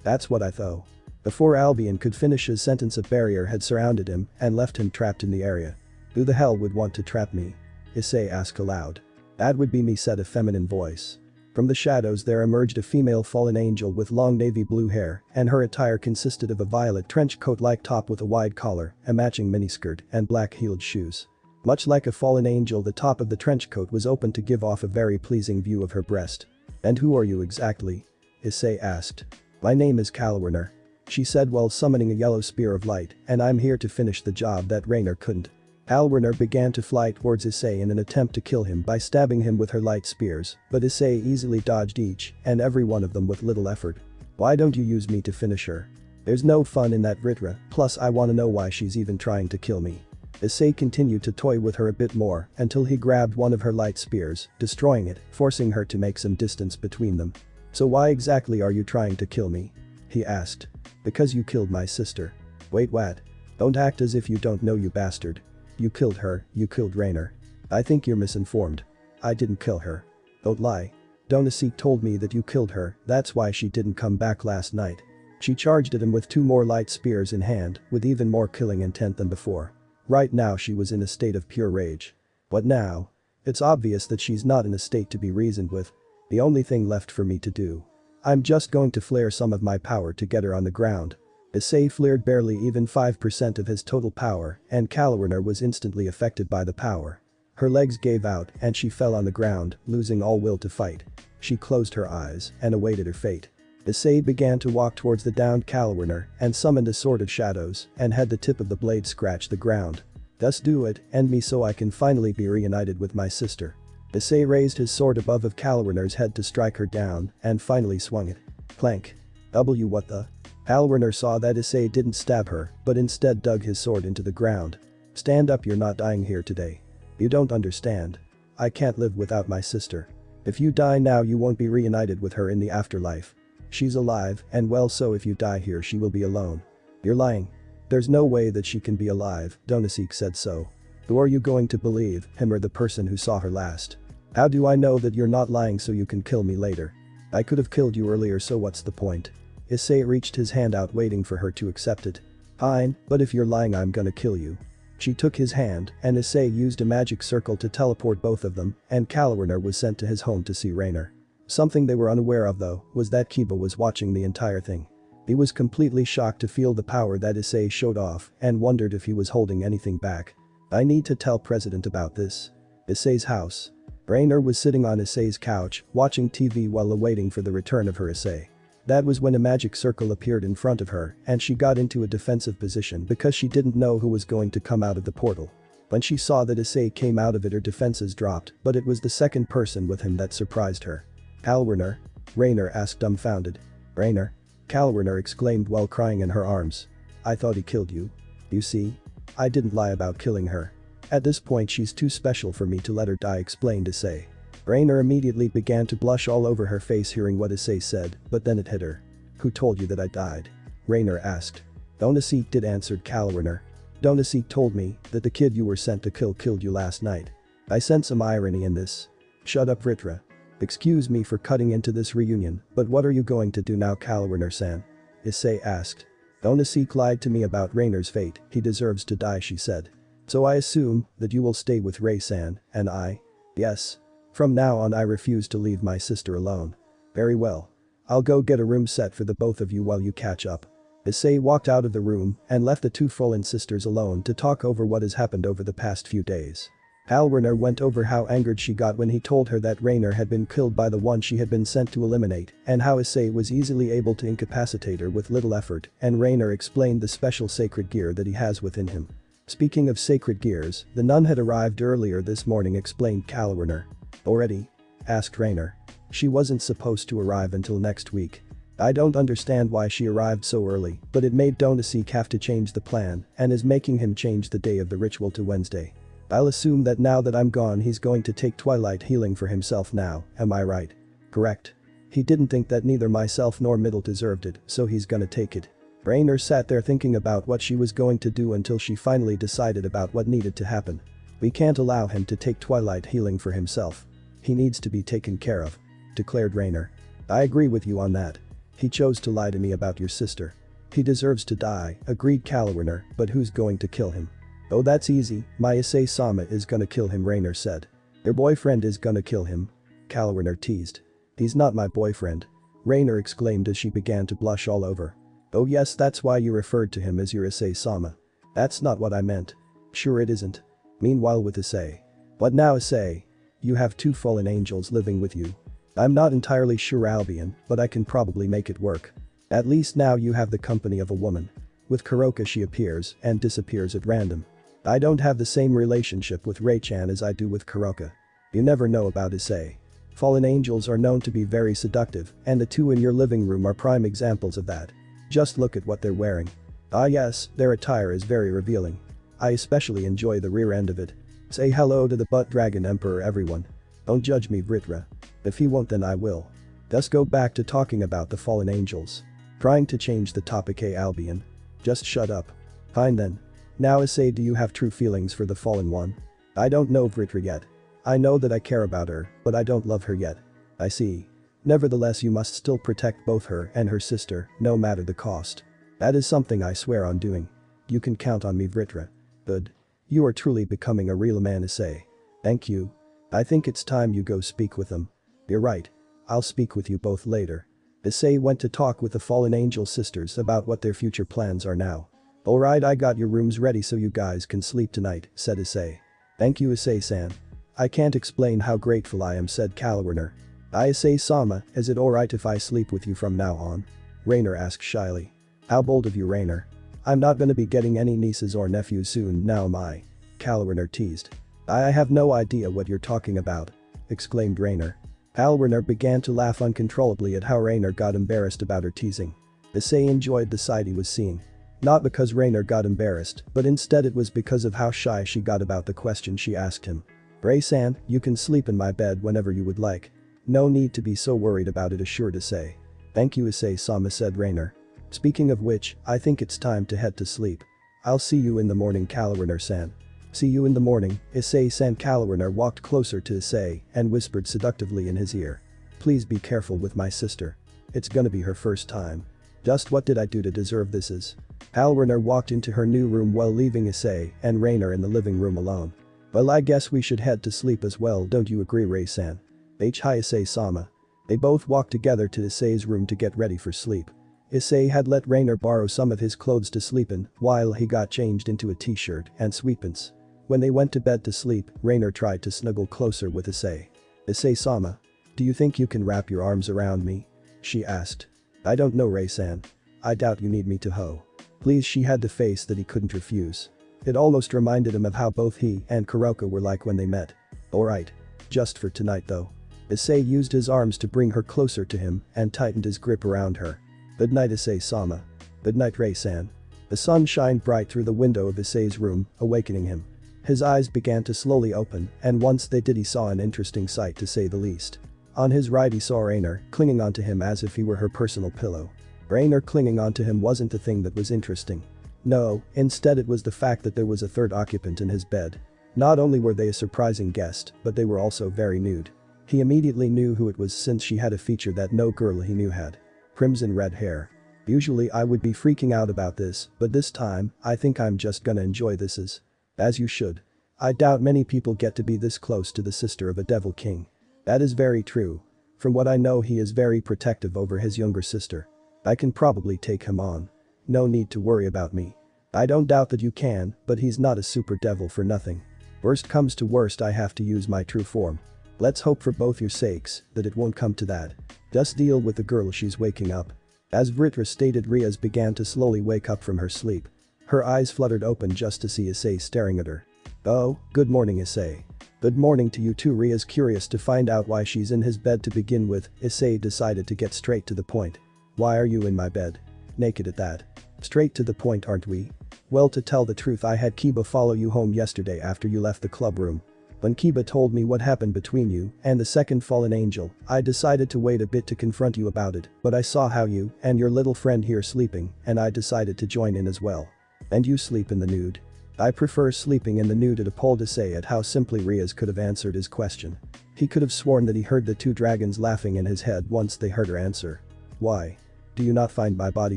That's what I thought. Before Albion could finish his sentence, a barrier had surrounded him and left him trapped in the area. Who the hell would want to trap me? Issei asked aloud. That would be me, said a feminine voice. From the shadows there emerged a female fallen angel with long navy blue hair, and her attire consisted of a violet trench coat-like top with a wide collar, a matching miniskirt, and black-heeled shoes. Much like a fallen angel, the top of the trench coat was open to give off a very pleasing view of her breast. And who are you exactly? Issei asked. My name is Kalwerner. She said while summoning a yellow spear of light, and I'm here to finish the job that Rainer couldn't. Kalwerner began to fly towards Issei in an attempt to kill him by stabbing him with her light spears, but Issei easily dodged each and every one of them with little effort. Why don't you use me to finish her? There's no fun in that, Vritra, plus I wanna know why she's even trying to kill me. Issei continued to toy with her a bit more until he grabbed one of her light spears, destroying it, forcing her to make some distance between them. So why exactly are you trying to kill me? He asked. Because you killed my sister. Wait, what? Don't act as if you don't know, you bastard. You killed her, you killed Rainer. I think you're misinformed. I didn't kill her. Don't lie. Issei told me that you killed her, that's why she didn't come back last night. She charged at him with 2 more light spears in hand, with even more killing intent than before. Right now she was in a state of pure rage. What now? It's obvious that she's not in a state to be reasoned with. The only thing left for me to do. I'm just going to flare some of my power to get her on the ground. Issei flared barely even 5% of his total power, and Kalorina was instantly affected by the power. Her legs gave out and she fell on the ground, losing all will to fight. She closed her eyes and awaited her fate. Issei began to walk towards the downed Kalorina and summoned a sword of shadows and had the tip of the blade scratch the ground. "Thus do it, end me so I can finally be reunited with my sister." Issei raised his sword above of Kalorina's head to strike her down and finally swung it. Clank. What the? Kalorina saw that Issei didn't stab her but instead dug his sword into the ground. "Stand up, you're not dying here today. You don't understand. I can't live without my sister. If you die now you won't be reunited with her in the afterlife. She's alive and well, so if you die here she will be alone." "You're lying. There's no way that she can be alive," Issei said. "So who are you going to believe, him or the person who saw her last?" "How do I know that you're not lying so you can kill me later? I could have killed you earlier, so what's the point?" Issei reached his hand out waiting for her to accept it. "Fine, but if you're lying I'm gonna kill you." She took his hand and Issei used a magic circle to teleport both of them and Kalorina was sent to his home to see Rainer. Something they were unaware of though was that Kiba was watching the entire thing. He was completely shocked to feel the power that Issei showed off and wondered if he was holding anything back. "I need to tell President about this." Issei's house. Rainer was sitting on Issei's couch watching TV while awaiting for the return of her Issei. That was when a magic circle appeared in front of her and she got into a defensive position because she didn't know who was going to come out of the portal. When she saw that Issei came out of it her defenses dropped, but it was the second person with him that surprised her. "Kalorina?" Rainer asked dumbfounded. "Rainer?" Kalorina exclaimed while crying in her arms. "I thought he killed you. You see? I didn't lie about killing her. At this point she's too special for me to let her die," explained Issei. Rainer immediately began to blush all over her face hearing what Issei said, but then it hit her. "Who told you that I died?" Rainer asked. "Issei did," answered Kalorina. "Issei told me that the kid you were sent to kill killed you last night. I sense some irony in this." "Shut up, Vritra. Excuse me for cutting into this reunion, but what are you going to do now, Kalorina-san?" Issei asked. "Issei lied to me about Rainer's fate, he deserves to die," she said. "So I assume that you will stay with Ray-san, and I?" "Yes. From now on I refuse to leave my sister alone." "Very well. I'll go get a room set for the both of you while you catch up." Issei walked out of the room and left the two fallen sisters alone to talk over what has happened over the past few days. Kalorina went over how angered she got when he told her that Rainer had been killed by the one she had been sent to eliminate and how Issei was easily able to incapacitate her with little effort, and Rainer explained the special sacred gear that he has within him. "Speaking of sacred gears, the nun had arrived earlier this morning," explained Kalorina. "Already?" asked Rainer. "She wasn't supposed to arrive until next week. I don't understand why she arrived so early, but it made Issei have to change the plan and is making him change the day of the ritual to Wednesday. I'll assume that now that I'm gone he's going to take twilight healing for himself now, am I right?" "Correct. He didn't think that neither myself nor Middle deserved it, so he's gonna take it." Rainer sat there thinking about what she was going to do until she finally decided about what needed to happen. "We can't allow him to take twilight healing for himself. He needs to be taken care of," declared Rainer. "I agree with you on that. He chose to lie to me about your sister. He deserves to die," agreed Kalorina, "but who's going to kill him?" "Oh, that's easy, my Issei-sama is gonna kill him," Rainer said. "Your boyfriend is gonna kill him?" Kalorina teased. "He's not my boyfriend," Rainer exclaimed as she began to blush all over. "Oh yes, that's why you referred to him as your Issei-sama." "That's not what I meant." "Sure it isn't." Meanwhile with Issei. "What now, Issei? You have two fallen angels living with you." "I'm not entirely sure, Albion, but I can probably make it work. At least now you have the company of a woman. With Kuroka she appears and disappears at random. I don't have the same relationship with Ray-chan as I do with Kuroka. You never know about Issei. Fallen angels are known to be very seductive, and the two in your living room are prime examples of that. Just look at what they're wearing. Ah yes, their attire is very revealing. I especially enjoy the rear end of it. Say hello to the butt dragon emperor, everyone. Don't judge me, Vritra. If he won't then I will. Let's go back to talking about the fallen angels." Trying to change the topic, Albion. "Just shut up." "Fine then. Now Issei, do you have true feelings for the fallen one?" "I don't know Vritra yet. I know that I care about her, but I don't love her yet." "I see. Nevertheless you must still protect both her and her sister, no matter the cost." "That is something I swear on doing. You can count on me, Vritra." "Good. You are truly becoming a real man, Issei." "Thank you. I think it's time you go speak with them." "You're right. I'll speak with you both later." Issei went to talk with the fallen angel sisters about what their future plans are now. Alright, I got your rooms ready so you guys can sleep tonight, said Issei. Thank you, Issei-san. I can't explain how grateful I am, said Kalwarner. Issei-sama, is it alright if I sleep with you from now on? Rainer asked shyly. How bold of you, Rainer. I'm not gonna be getting any nieces or nephews soon, now am I? Kalwarner teased. I have no idea what you're talking about, exclaimed Rainer. Kalwarner began to laugh uncontrollably at how Rainer got embarrassed about her teasing. Issei enjoyed the sight he was seeing. Not because Rainer got embarrassed, but instead it was because of how shy she got about the question she asked him. Ray-san, you can sleep in my bed whenever you would like. No need to be so worried about it, assured Issei. Thank you, Issei-sama, said Rainer. Speaking of which, I think it's time to head to sleep. I'll see you in the morning, Kalwarner-san. See you in the morning, Issei-san. Kalwarner walked closer to Issei and whispered seductively in his ear. Please be careful with my sister. It's gonna be her first time. Just what did I do to deserve this? Kalwarner walked into her new room while leaving Issei and Rainer in the living room alone. Well, I guess we should head to sleep as well, don't you agree, Ray-san? Hi, Issei-sama. They both walked together to Issei's room to get ready for sleep. Issei had let Rainer borrow some of his clothes to sleep in while he got changed into a t-shirt and sweatpants. When they went to bed to sleep, Rainer tried to snuggle closer with Issei. Issei-sama, do you think you can wrap your arms around me? She asked. I don't know, Ray-san. I doubt you need me to hoe. Please, she had the face that he couldn't refuse. It almost reminded him of how both he and Kuroka were like when they met. Alright. Just for tonight though. Issei used his arms to bring her closer to him and tightened his grip around her. Good night, Issei-sama. Good night, Ray-san. The sun shined bright through the window of Issei's room, awakening him. His eyes began to slowly open, and once they did he saw an interesting sight, to say the least. On his right he saw Rainer clinging onto him as if he were her personal pillow. Rainer clinging onto him wasn't the thing that was interesting. No, instead it was the fact that there was a third occupant in his bed. Not only were they a surprising guest, but they were also very nude. He immediately knew who it was since she had a feature that no girl he knew had. Crimson red hair. Usually I would be freaking out about this, but this time, I think I'm just gonna enjoy this as you should. I doubt many people get to be this close to the sister of a devil king. That is very true. From what I know, he is very protective over his younger sister. I can probably take him on. No need to worry about me. I don't doubt that you can, but he's not a super devil for nothing. Worst comes to worst, I have to use my true form. Let's hope for both your sakes that it won't come to that. Just deal with the girl, she's waking up. As Vritra stated, Riaz began to slowly wake up from her sleep. Her eyes fluttered open just to see Issei staring at her. Oh, good morning, Issei. Good morning to you too. Riaz, curious to find out why she's in his bed to begin with, Issei decided to get straight to the point. Why are you in my bed? Naked at that. Straight to the point, aren't we? Well, to tell the truth, I had Kiba follow you home yesterday after you left the club room. When Kiba told me what happened between you and the second fallen angel, I decided to wait a bit to confront you about it, but I saw how you and your little friend here sleeping, and I decided to join in as well. And you sleep in the nude? I prefer sleeping in the nude, it appalled Issei at how simply Riaz could have answered his question. He could have sworn that he heard the two dragons laughing in his head once they heard her answer. Why? Do you not find my body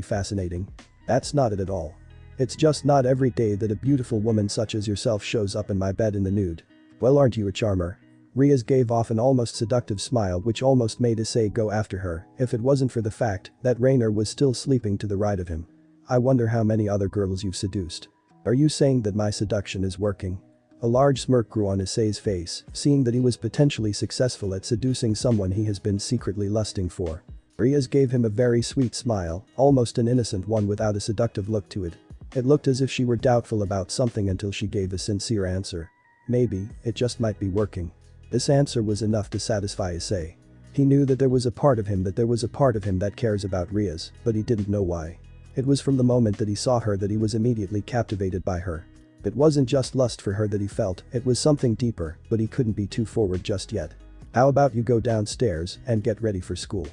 fascinating? That's not it at all. It's just not every day that a beautiful woman such as yourself shows up in my bed in the nude. Well, aren't you a charmer? Riaz gave off an almost seductive smile which almost made Issei go after her if it wasn't for the fact that Rainer was still sleeping to the right of him. I wonder how many other girls you've seduced. Are you saying that my seduction is working? A large smirk grew on Issei's face, seeing that he was potentially successful at seducing someone he has been secretly lusting for. Riaz gave him a very sweet smile, almost an innocent one without a seductive look to it. It looked as if she were doubtful about something until she gave a sincere answer. Maybe, it just might be working. This answer was enough to satisfy Issei. He knew that there was a part of him that cares about Riaz, but he didn't know why. It was from the moment that he saw her that he was immediately captivated by her. It wasn't just lust for her that he felt, it was something deeper, but he couldn't be too forward just yet. How about you go downstairs and get ready for school?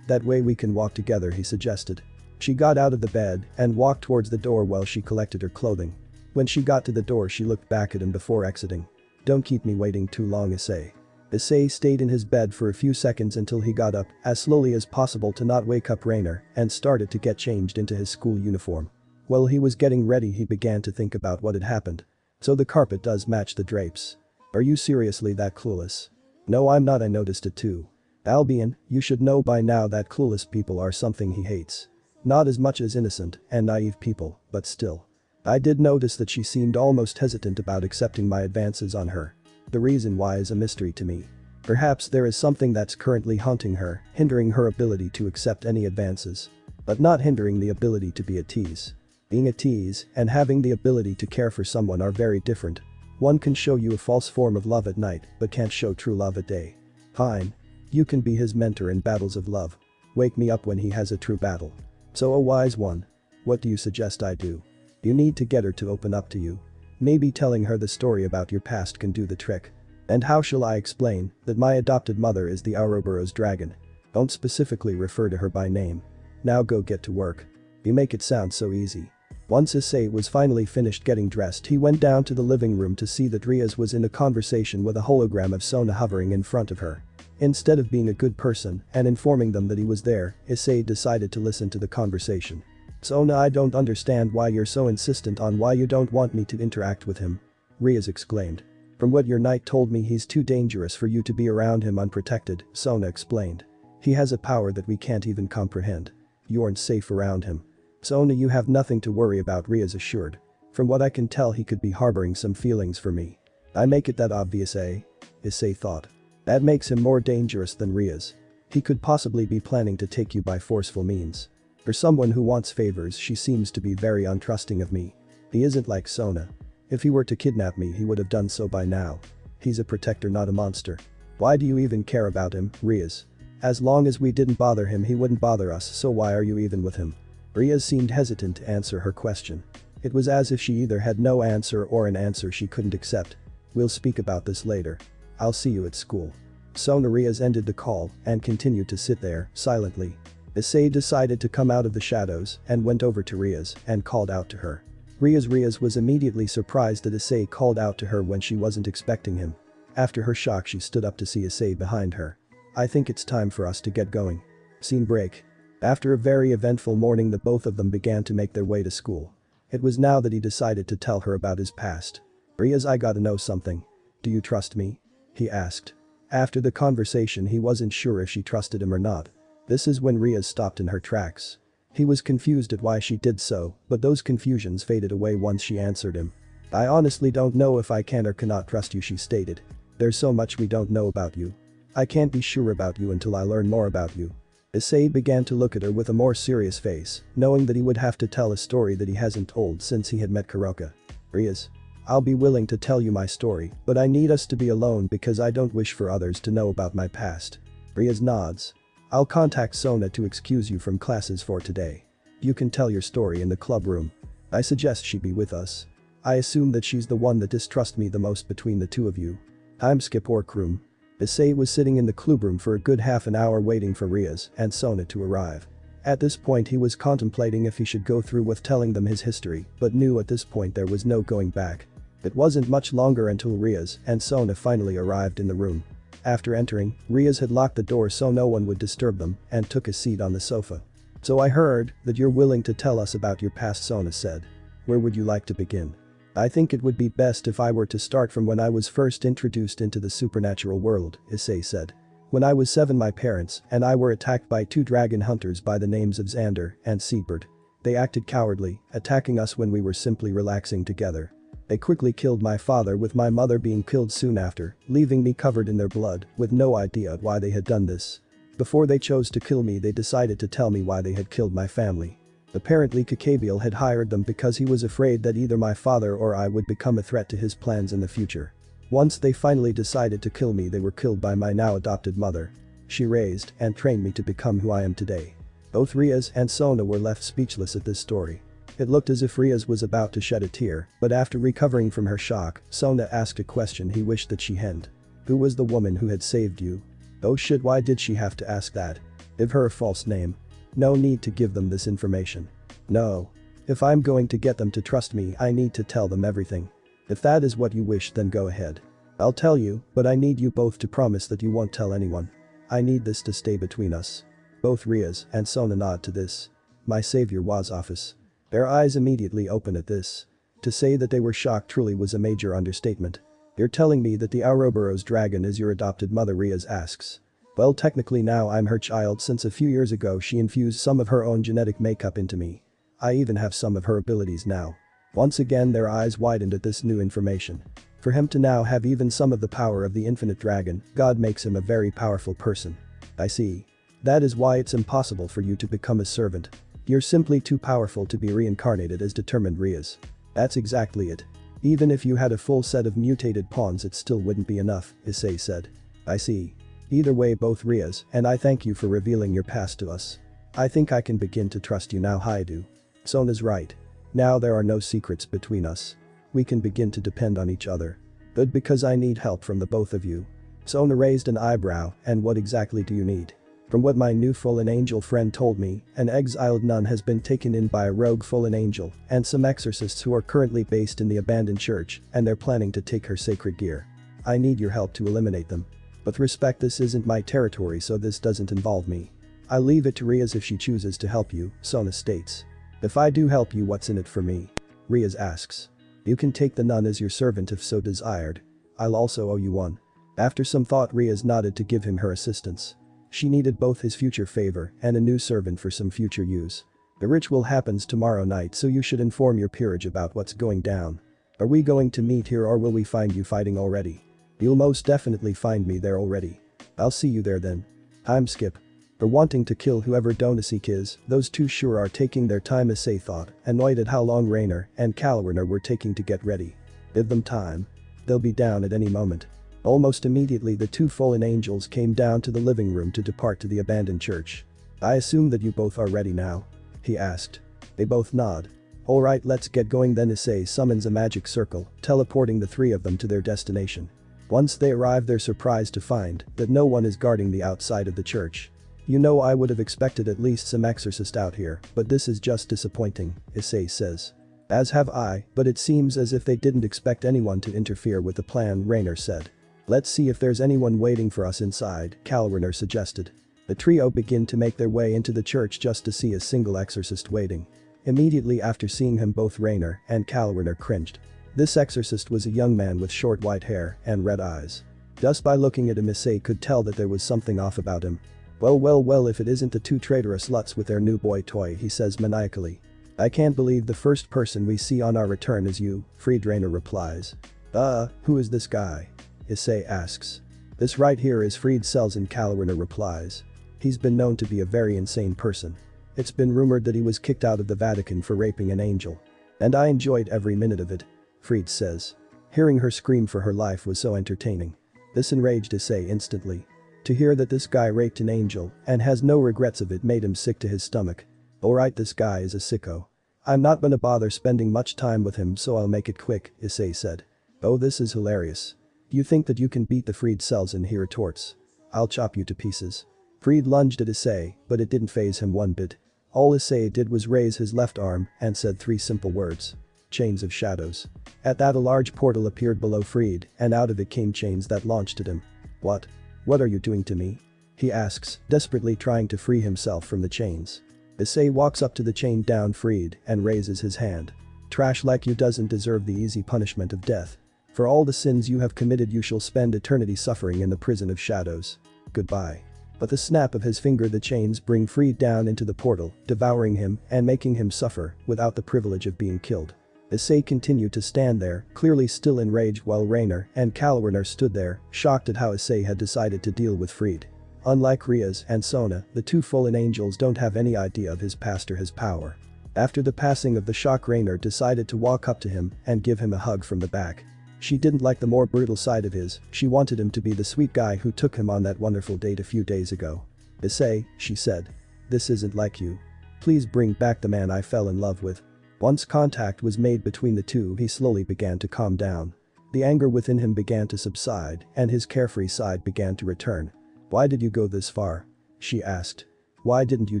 That way we can walk together, he suggested. She got out of the bed and walked towards the door while she collected her clothing. When she got to the door, she looked back at him before exiting. Don't keep me waiting too long, Issei. Issei stayed in his bed for a few seconds until he got up as slowly as possible to not wake up Rainer and started to get changed into his school uniform. While he was getting ready, he began to think about what had happened. So the carpet does match the drapes. Are you seriously that clueless? No, I'm not, I noticed it too. Albion, you should know by now that clueless people are something he hates. Not as much as innocent and naive people, but still. I did notice that she seemed almost hesitant about accepting my advances on her. The reason why is a mystery to me. Perhaps there is something that's currently haunting her, hindering her ability to accept any advances. But not hindering the ability to be a tease. Being a tease and having the ability to care for someone are very different. One can show you a false form of love at night, but can't show true love at day. Fine. You can be his mentor in battles of love. Wake me up when he has a true battle. So a wise one. What do you suggest I do? You need to get her to open up to you. Maybe telling her the story about your past can do the trick. And how shall I explain that my adopted mother is the Ouroboros dragon? Don't specifically refer to her by name. Now go get to work. You make it sound so easy. Once Issei was finally finished getting dressed, he went down to the living room to see that Riaz was in a conversation with a hologram of Sona hovering in front of her. Instead of being a good person and informing them that he was there, Issei decided to listen to the conversation. Sona, I don't understand why you're so insistent on why you don't want me to interact with him. Riaz exclaimed. From what your knight told me, he's too dangerous for you to be around him unprotected, Sona explained. He has a power that we can't even comprehend. You aren't safe around him. Sona, you have nothing to worry about, Riaz assured. From what I can tell, he could be harboring some feelings for me. I make it that obvious, eh? Issei thought. That makes him more dangerous than Riaz. He could possibly be planning to take you by forceful means. For someone who wants favors, she seems to be very untrusting of me. He isn't like Sona. If he were to kidnap me, he would have done so by now. He's a protector, not a monster. Why do you even care about him, Riaz? As long as we didn't bother him, he wouldn't bother us, so why are you even with him? Riaz seemed hesitant to answer her question. It was as if she either had no answer or an answer she couldn't accept. We'll speak about this later. I'll see you at school. Sona. Riaz ended the call and continued to sit there, silently. Issei decided to come out of the shadows and went over to Riaz and called out to her. Riaz was immediately surprised that Issei called out to her when she wasn't expecting him. After her shock, she stood up to see Issei behind her. I think it's time for us to get going. Scene break. After a very eventful morning, the both of them began to make their way to school. It was now that he decided to tell her about his past. Riaz, I gotta know something. Do you trust me? He asked. After the conversation, he wasn't sure if she trusted him or not. This is when Riaz stopped in her tracks. He was confused at why she did so, but those confusions faded away once she answered him. I honestly don't know if I can or cannot trust you, she stated. There's so much we don't know about you. I can't be sure about you until I learn more about you. Issei began to look at her with a more serious face, knowing that he would have to tell a story that he hasn't told since he had met Kuroka. Riaz. I'll be willing to tell you my story, but I need us to be alone because I don't wish for others to know about my past. Riaz nods. I'll contact Sona to excuse you from classes for today. You can tell your story in the club room. I suggest she be with us. I assume that she's the one that distrusts me the most between the two of you. I'm Skip Orkroom. Issei was sitting in the clubroom for a good half an hour waiting for Riaz and Sona to arrive. At this point, he was contemplating if he should go through with telling them his history, but knew at this point there was no going back. It wasn't much longer until Riaz and Sona finally arrived in the room. After entering, Riaz had locked the door so no one would disturb them and took a seat on the sofa. So I heard that you're willing to tell us about your past, Sona said. Where would you like to begin? I think it would be best if I were to start from when I was first introduced into the supernatural world, Issei said. When I was 7, my parents and I were attacked by 2 dragon hunters by the names of Xander and Seedbird. They acted cowardly, attacking us when we were simply relaxing together. They quickly killed my father, with my mother being killed soon after, leaving me covered in their blood with no idea why they had done this. Before they chose to kill me, they decided to tell me why they had killed my family. Apparently Kokabiel had hired them because he was afraid that either my father or I would become a threat to his plans in the future. Once they finally decided to kill me, they were killed by my now adopted mother. She raised and trained me to become who I am today. Both Riaz and Sona were left speechless at this story. It looked as if Riaz was about to shed a tear, but after recovering from her shock, Sona asked a question he wished that she hadn't. Who was the woman who had saved you? Oh shit, why did she have to ask that? Give her a false name. No need to give them this information. No. If I'm going to get them to trust me, I need to tell them everything. If that is what you wish, then go ahead. I'll tell you, but I need you both to promise that you won't tell anyone. I need this to stay between us. Both Riaz and Sona nod to this. My savior was Ophis. Their eyes immediately opened at this. To say that they were shocked truly was a major understatement. You're telling me that the Ouroboros dragon is your adopted mother, Riaz asks. Well, technically now I'm her child since a few years ago she infused some of her own genetic makeup into me. I even have some of her abilities now. Once again their eyes widened at this new information. For him to now have even some of the power of the infinite dragon, God makes him a very powerful person. I see. That is why it's impossible for you to become a servant. You're simply too powerful to be reincarnated as determined Rias. That's exactly it. Even if you had a full set of mutated pawns it still wouldn't be enough, Issei said. I see. Either way both Rias and I thank you for revealing your past to us. I think I can begin to trust you now Haidu. Sona's right. Now there are no secrets between us. We can begin to depend on each other. Good because I need help from the both of you. Sona raised an eyebrow, and what exactly do you need? From what my new fallen angel friend told me, an exiled nun has been taken in by a rogue fallen angel and some exorcists who are currently based in the abandoned church and they're planning to take her sacred gear. I need your help to eliminate them. With respect this isn't my territory so this doesn't involve me. I leave it to Rias if she chooses to help you, Sona states. If I do help you what's in it for me? Rias asks. You can take the nun as your servant if so desired. I'll also owe you one. After some thought Rias nodded to give him her assistance. She needed both his future favor and a new servant for some future use. The ritual happens tomorrow night so you should inform your peerage about what's going down. Are we going to meet here or will we find you fighting already? You'll most definitely find me there already. I'll see you there then. Time skip. For wanting to kill whoever Donasik is, those two sure are taking their time Issei thought, annoyed at how long Rainer and Kalwarner were taking to get ready. Give them time. They'll be down at any moment. Almost immediately the two fallen angels came down to the living room to depart to the abandoned church. I assume that you both are ready now? He asked. They both nod. Alright let's get going then Issei summons a magic circle, teleporting the three of them to their destination. Once they arrive they're surprised to find that no one is guarding the outside of the church. You know I would have expected at least some exorcist out here, but this is just disappointing, Issei says. As have I, but it seems as if they didn't expect anyone to interfere with the plan, Rainer said. Let's see if there's anyone waiting for us inside, Kalwarner suggested. The trio begin to make their way into the church just to see a single exorcist waiting. Immediately after seeing him both Rainer and Kalwarner cringed. This exorcist was a young man with short white hair and red eyes. Just by looking at him Issei could tell that there was something off about him. Well if it isn't the two traitorous sluts with their new boy toy he says maniacally. I can't believe the first person we see on our return is you, Rainer replies. Who is this guy? Issei asks. This right here is Fried Selzen, Kalwarner replies. He's been known to be a very insane person. It's been rumored that he was kicked out of the Vatican for raping an angel. And I enjoyed every minute of it. Fried says. Hearing her scream for her life was so entertaining. This enraged Issei instantly. To hear that this guy raped an angel and has no regrets of it made him sick to his stomach. Alright this guy is a sicko. I'm not gonna bother spending much time with him so I'll make it quick, Issei said. Oh this is hilarious. You think that you can beat the Fried Selzen, he retorts. I'll chop you to pieces. Fried lunged at Issei, but it didn't faze him one bit. All Issei did was raise his left arm and said three simple words. Chains of shadows. At that a large portal appeared below Fried and out of it came chains that launched at him. What? What are you doing to me? He asks, desperately trying to free himself from the chains. Issei walks up to the chained down Fried and raises his hand. Trash like you doesn't deserve the easy punishment of death. For all the sins you have committed you shall spend eternity suffering in the prison of shadows. Goodbye. But the snap of his finger the chains bring Fried down into the portal, devouring him and making him suffer without the privilege of being killed. Issei continued to stand there, clearly still enraged while Rainer and Kalwarner stood there, shocked at how Issei had decided to deal with Fried. Unlike Rias and Sona, the two fallen angels don't have any idea of his past or his power. After the passing of the shock Rainer decided to walk up to him and give him a hug from the back. She didn't like the more brutal side of his, she wanted him to be the sweet guy who took him on that wonderful date a few days ago. Issei, she said. This isn't like you. Please bring back the man I fell in love with. Once contact was made between the two he slowly began to calm down. The anger within him began to subside and his carefree side began to return. Why did you go this far? She asked. Why didn't you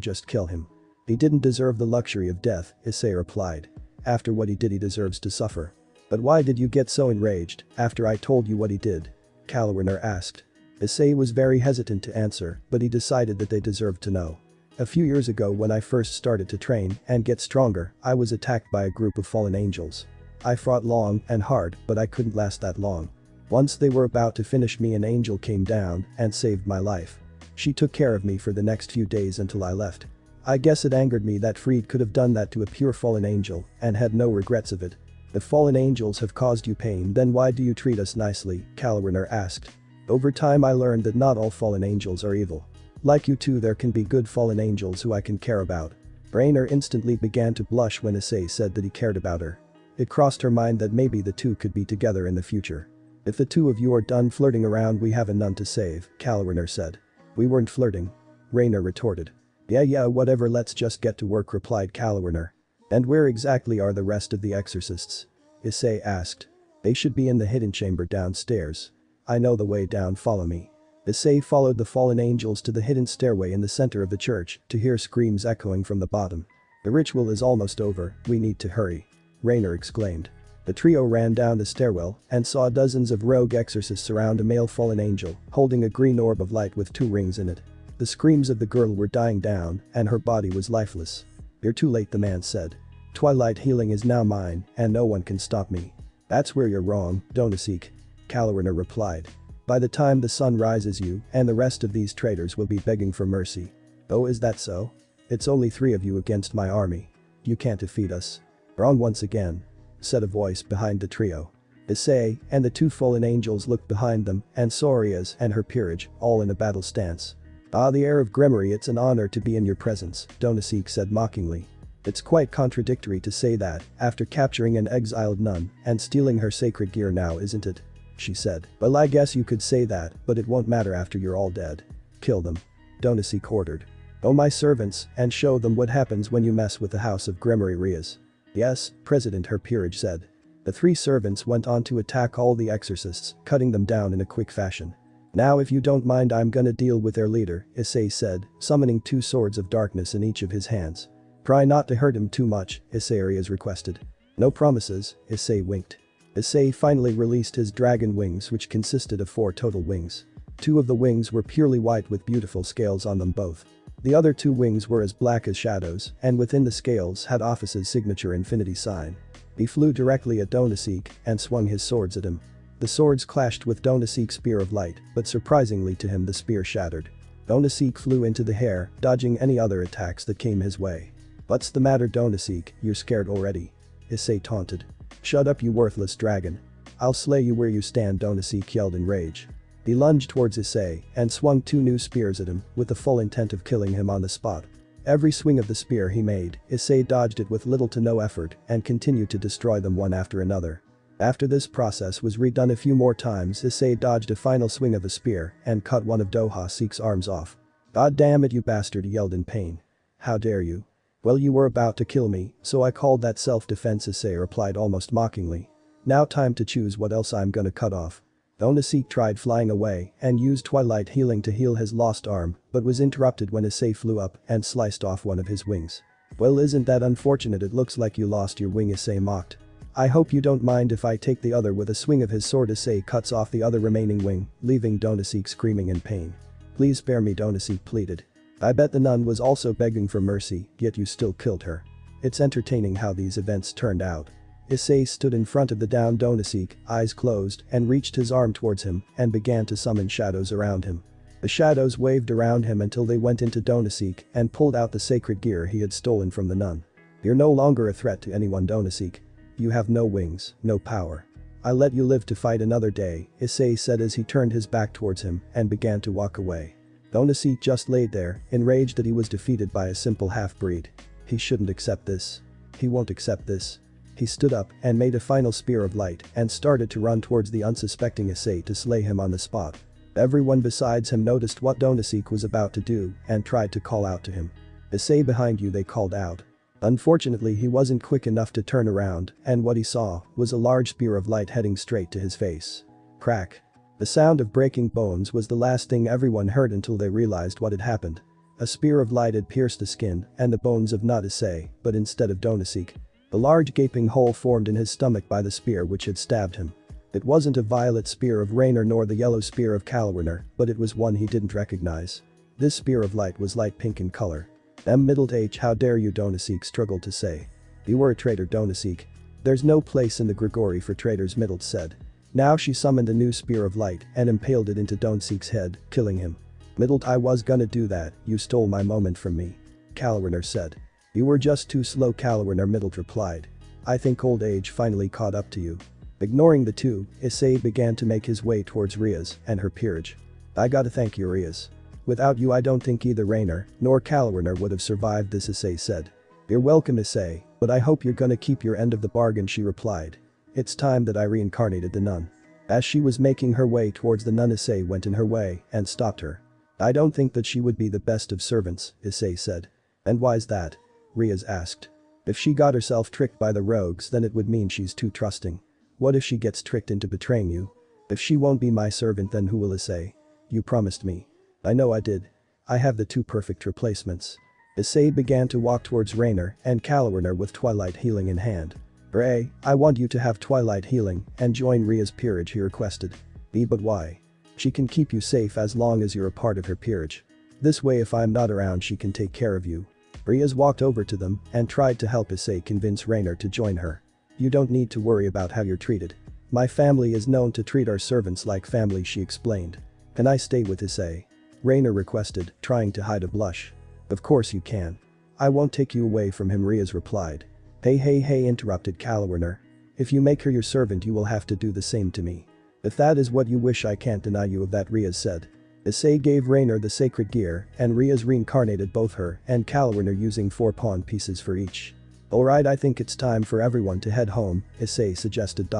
just kill him? He didn't deserve the luxury of death, Issei replied. After what he did he deserves to suffer. But why did you get so enraged after I told you what he did? Kalwarner asked. Issei was very hesitant to answer, but he decided that they deserved to know. A few years ago when I first started to train and get stronger, I was attacked by a group of fallen angels. I fought long and hard, but I couldn't last that long. Once they were about to finish me an angel came down and saved my life. She took care of me for the next few days until I left. I guess it angered me that Freed could have done that to a pure fallen angel and had no regrets of it. If fallen angels have caused you pain, then why do you treat us nicely? Kaloriner asked. Over time I learned that not all fallen angels are evil. Like you too, there can be good fallen angels who I can care about. Rainer instantly began to blush when Issei said that he cared about her. It crossed her mind that maybe the two could be together in the future. If the two of you are done flirting around, we have a nun to save, Kaloriner said. We weren't flirting. Rainer retorted. Yeah, whatever, let's just get to work, replied Kaloriner. And where exactly are the rest of the exorcists? Issei asked. They should be in the hidden chamber downstairs. I know the way down, follow me. Issei followed the fallen angels to the hidden stairway in the center of the church to hear screams echoing from the bottom. The ritual is almost over, we need to hurry. Rainer exclaimed. The trio ran down the stairwell and saw dozens of rogue exorcists surround a male fallen angel holding a green orb of light with 2 rings in it. The screams of the girl were dying down and her body was lifeless. You're too late, the man said. Twilight healing is now mine and no one can stop me. That's where you're wrong, Donaseek. Kaloriner replied. By the time the sun rises, you and the rest of these traitors will be begging for mercy. Oh, is that so? It's only 3 of you against my army. You can't defeat us. Wrong once again, said a voice behind the trio. Issei and the 2 fallen angels looked behind them and saw Riaz and her peerage all in a battle stance. Ah, the heir of Grimory, it's an honor to be in your presence, Donaseek said mockingly. It's quite contradictory to say that after capturing an exiled nun and stealing her sacred gear now, isn't it? She said. Well, I guess you could say that, but it won't matter after you're all dead. Kill them. Donaseek ordered. Oh, my servants, and show them what happens when you mess with the house of Grimory, Riaz. Yes, President, her peerage said. The 3 servants went on to attack all the exorcists, cutting them down in a quick fashion. Now if you don't mind, I'm gonna deal with their leader, Issei said, summoning 2 swords of darkness in each of his hands. Try not to hurt him too much, Issei requested. No promises, Issei winked. Issei finally released his dragon wings, which consisted of 4 total wings. 2 of the wings were purely white with beautiful scales on them both. The other 2 wings were as black as shadows and within the scales had Ophis' signature infinity sign. He flew directly at Donaseek and swung his swords at him. The swords clashed with Donaseek's spear of light, but surprisingly to him the spear shattered. Donaseek flew into the air, dodging any other attacks that came his way. What's the matter, Donaseek, you're scared already? Issei taunted. Shut up, you worthless dragon. I'll slay you where you stand, Donaseek yelled in rage. He lunged towards Issei and swung 2 new spears at him with the full intent of killing him on the spot. Every swing of the spear he made, Issei dodged it with little to no effort and continued to destroy them one after another. After this process was redone a few more times, Issei dodged a final swing of the spear and cut one of Donaseek's arms off. God damn it, you bastard, he yelled in pain. How dare you? Well, you were about to kill me, so I called that self-defense, Issei replied almost mockingly. Now time to choose what else I'm gonna cut off. Donaseek tried flying away and used twilight healing to heal his lost arm, but was interrupted when Issei flew up and sliced off one of his wings. Well, isn't that unfortunate? It looks like you lost your wing, Issei mocked. I hope you don't mind if I take the other. With a swing of his sword, Issei cuts off the other remaining wing, leaving Donaseek screaming in pain. Please spare me, Donaseek pleaded. I bet the nun was also begging for mercy, yet you still killed her. It's entertaining how these events turned out. Issei stood in front of the downed Donaseek, eyes closed, and reached his arm towards him and began to summon shadows around him. The shadows waved around him until they went into Donaseek and pulled out the sacred gear he had stolen from the nun. You're no longer a threat to anyone, Donaseek. You have no wings, no power. I'll let you live to fight another day, Issei said as he turned his back towards him and began to walk away. Donaseek just laid there, enraged that he was defeated by a simple half-breed. He shouldn't accept this. He won't accept this. He stood up and made a final spear of light and started to run towards the unsuspecting Issei to slay him on the spot. Everyone besides him noticed what Donaseek was about to do and tried to call out to him. Issei, behind you, they called out. Unfortunately, he wasn't quick enough to turn around, and what he saw was a large spear of light heading straight to his face. Crack. The sound of breaking bones was the last thing everyone heard until they realized what had happened. A spear of light had pierced the skin and the bones of not Issei, but instead of Donaseek. The large gaping hole formed in his stomach by the spear which had stabbed him. It wasn't a violet spear of Rainer nor the yellow spear of Kaloriner, but it was one he didn't recognize. This spear of light was light pink in color. Middle H, how dare you, Donaseek struggled to say. You were a traitor, Donaseek. There's no place in the Grigori for traitors, Middle said. Now she summoned a new spear of light and impaled it into Donaseek's head, killing him. Middle, I was gonna do that, you stole my moment from me. Kalwerner said. You were just too slow, Kalwerner, Middle replied. I think old age finally caught up to you. Ignoring the two, Issei began to make his way towards Riaz and her peerage. I gotta thank you, Riaz. Without you I don't think either Rainer nor Kalwerner would have survived this, Issei said. You're welcome, Issei, but I hope you're gonna keep your end of the bargain, she replied. It's time that I reincarnated the nun. As she was making her way towards the nun, Issei went in her way and stopped her. I don't think that she would be the best of servants, Issei said. And why's that? Riaz asked. If she got herself tricked by the rogues, then it would mean she's too trusting. What if she gets tricked into betraying you? If she won't be my servant, then who will, Issei? You promised me. I know I did. I have the two perfect replacements. Issei began to walk towards Rainer and Kalwerner with Twilight Healing in hand. Ray, I want you to have Twilight Healing and join Ria's peerage, he requested. But why? She can keep you safe as long as you're a part of her peerage. This way if I'm not around she can take care of you. Riaz walked over to them and tried to help Issei convince Rainer to join her. You don't need to worry about how you're treated. My family is known to treat our servants like family, she explained. Can I stay with Issei? Rainer requested, trying to hide a blush. Of course you can. I won't take you away from him, Riaz replied. Hey, interrupted Kalwerner. If you make her your servant you will have to do the same to me. If that is what you wish I can't deny you of that, Riaz said. Issei gave Rainer the sacred gear and Riaz reincarnated both her and Kalwerner using 4 pawn pieces for each. Alright, I think it's time for everyone to head home, Issei suggested.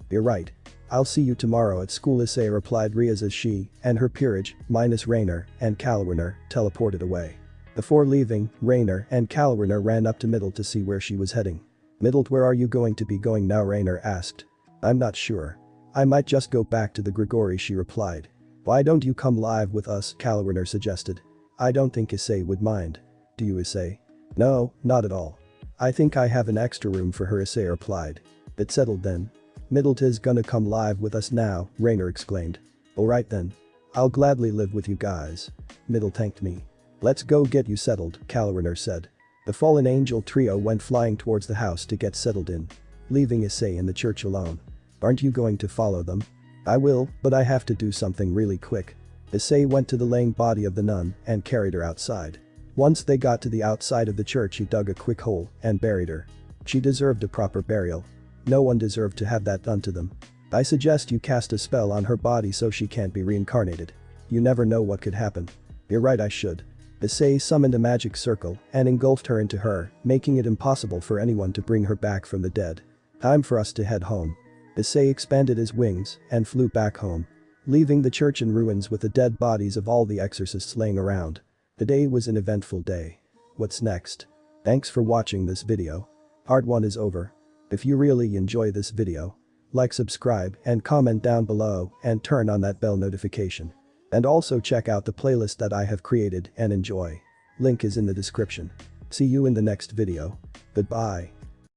You're right. I'll see you tomorrow at school, Issei replied Riaz as she and her peerage, minus Rainer and Kalwerner, teleported away. Before leaving, Rainer and Kalwerner ran up to Middle to see where she was heading. Middle, where are you going to be going now? Rainer asked. I'm not sure. I might just go back to the Gregory, she replied. Why don't you come live with us? Kalwerner suggested. I don't think Issei would mind. Do you, Issei? No, not at all. I think I have an extra room for her, Issei replied. It's settled then. Middle's gonna come live with us now, Rainer exclaimed. Alright then. I'll gladly live with you guys. Middle thanked me. Let's go get you settled, Kalwerner said. The fallen angel trio went flying towards the house to get settled in, leaving Issei in the church alone. Aren't you going to follow them? I will, but I have to do something really quick. Issei went to the laying body of the nun and carried her outside. Once they got to the outside of the church, he dug a quick hole and buried her. She deserved a proper burial. No one deserved to have that done to them. I suggest you cast a spell on her body so she can't be reincarnated. You never know what could happen. You're right, I should. Issei summoned a magic circle and engulfed her into her, making it impossible for anyone to bring her back from the dead. Time for us to head home. Issei expanded his wings and flew back home, leaving the church in ruins with the dead bodies of all the exorcists laying around. The day was an eventful day. What's next? Thanks for watching this video. Part 1 is over. If you really enjoy this video, like, subscribe and comment down below and turn on that bell notification. And also check out the playlist that I have created and enjoy. Link is in the description. See you in the next video. Goodbye.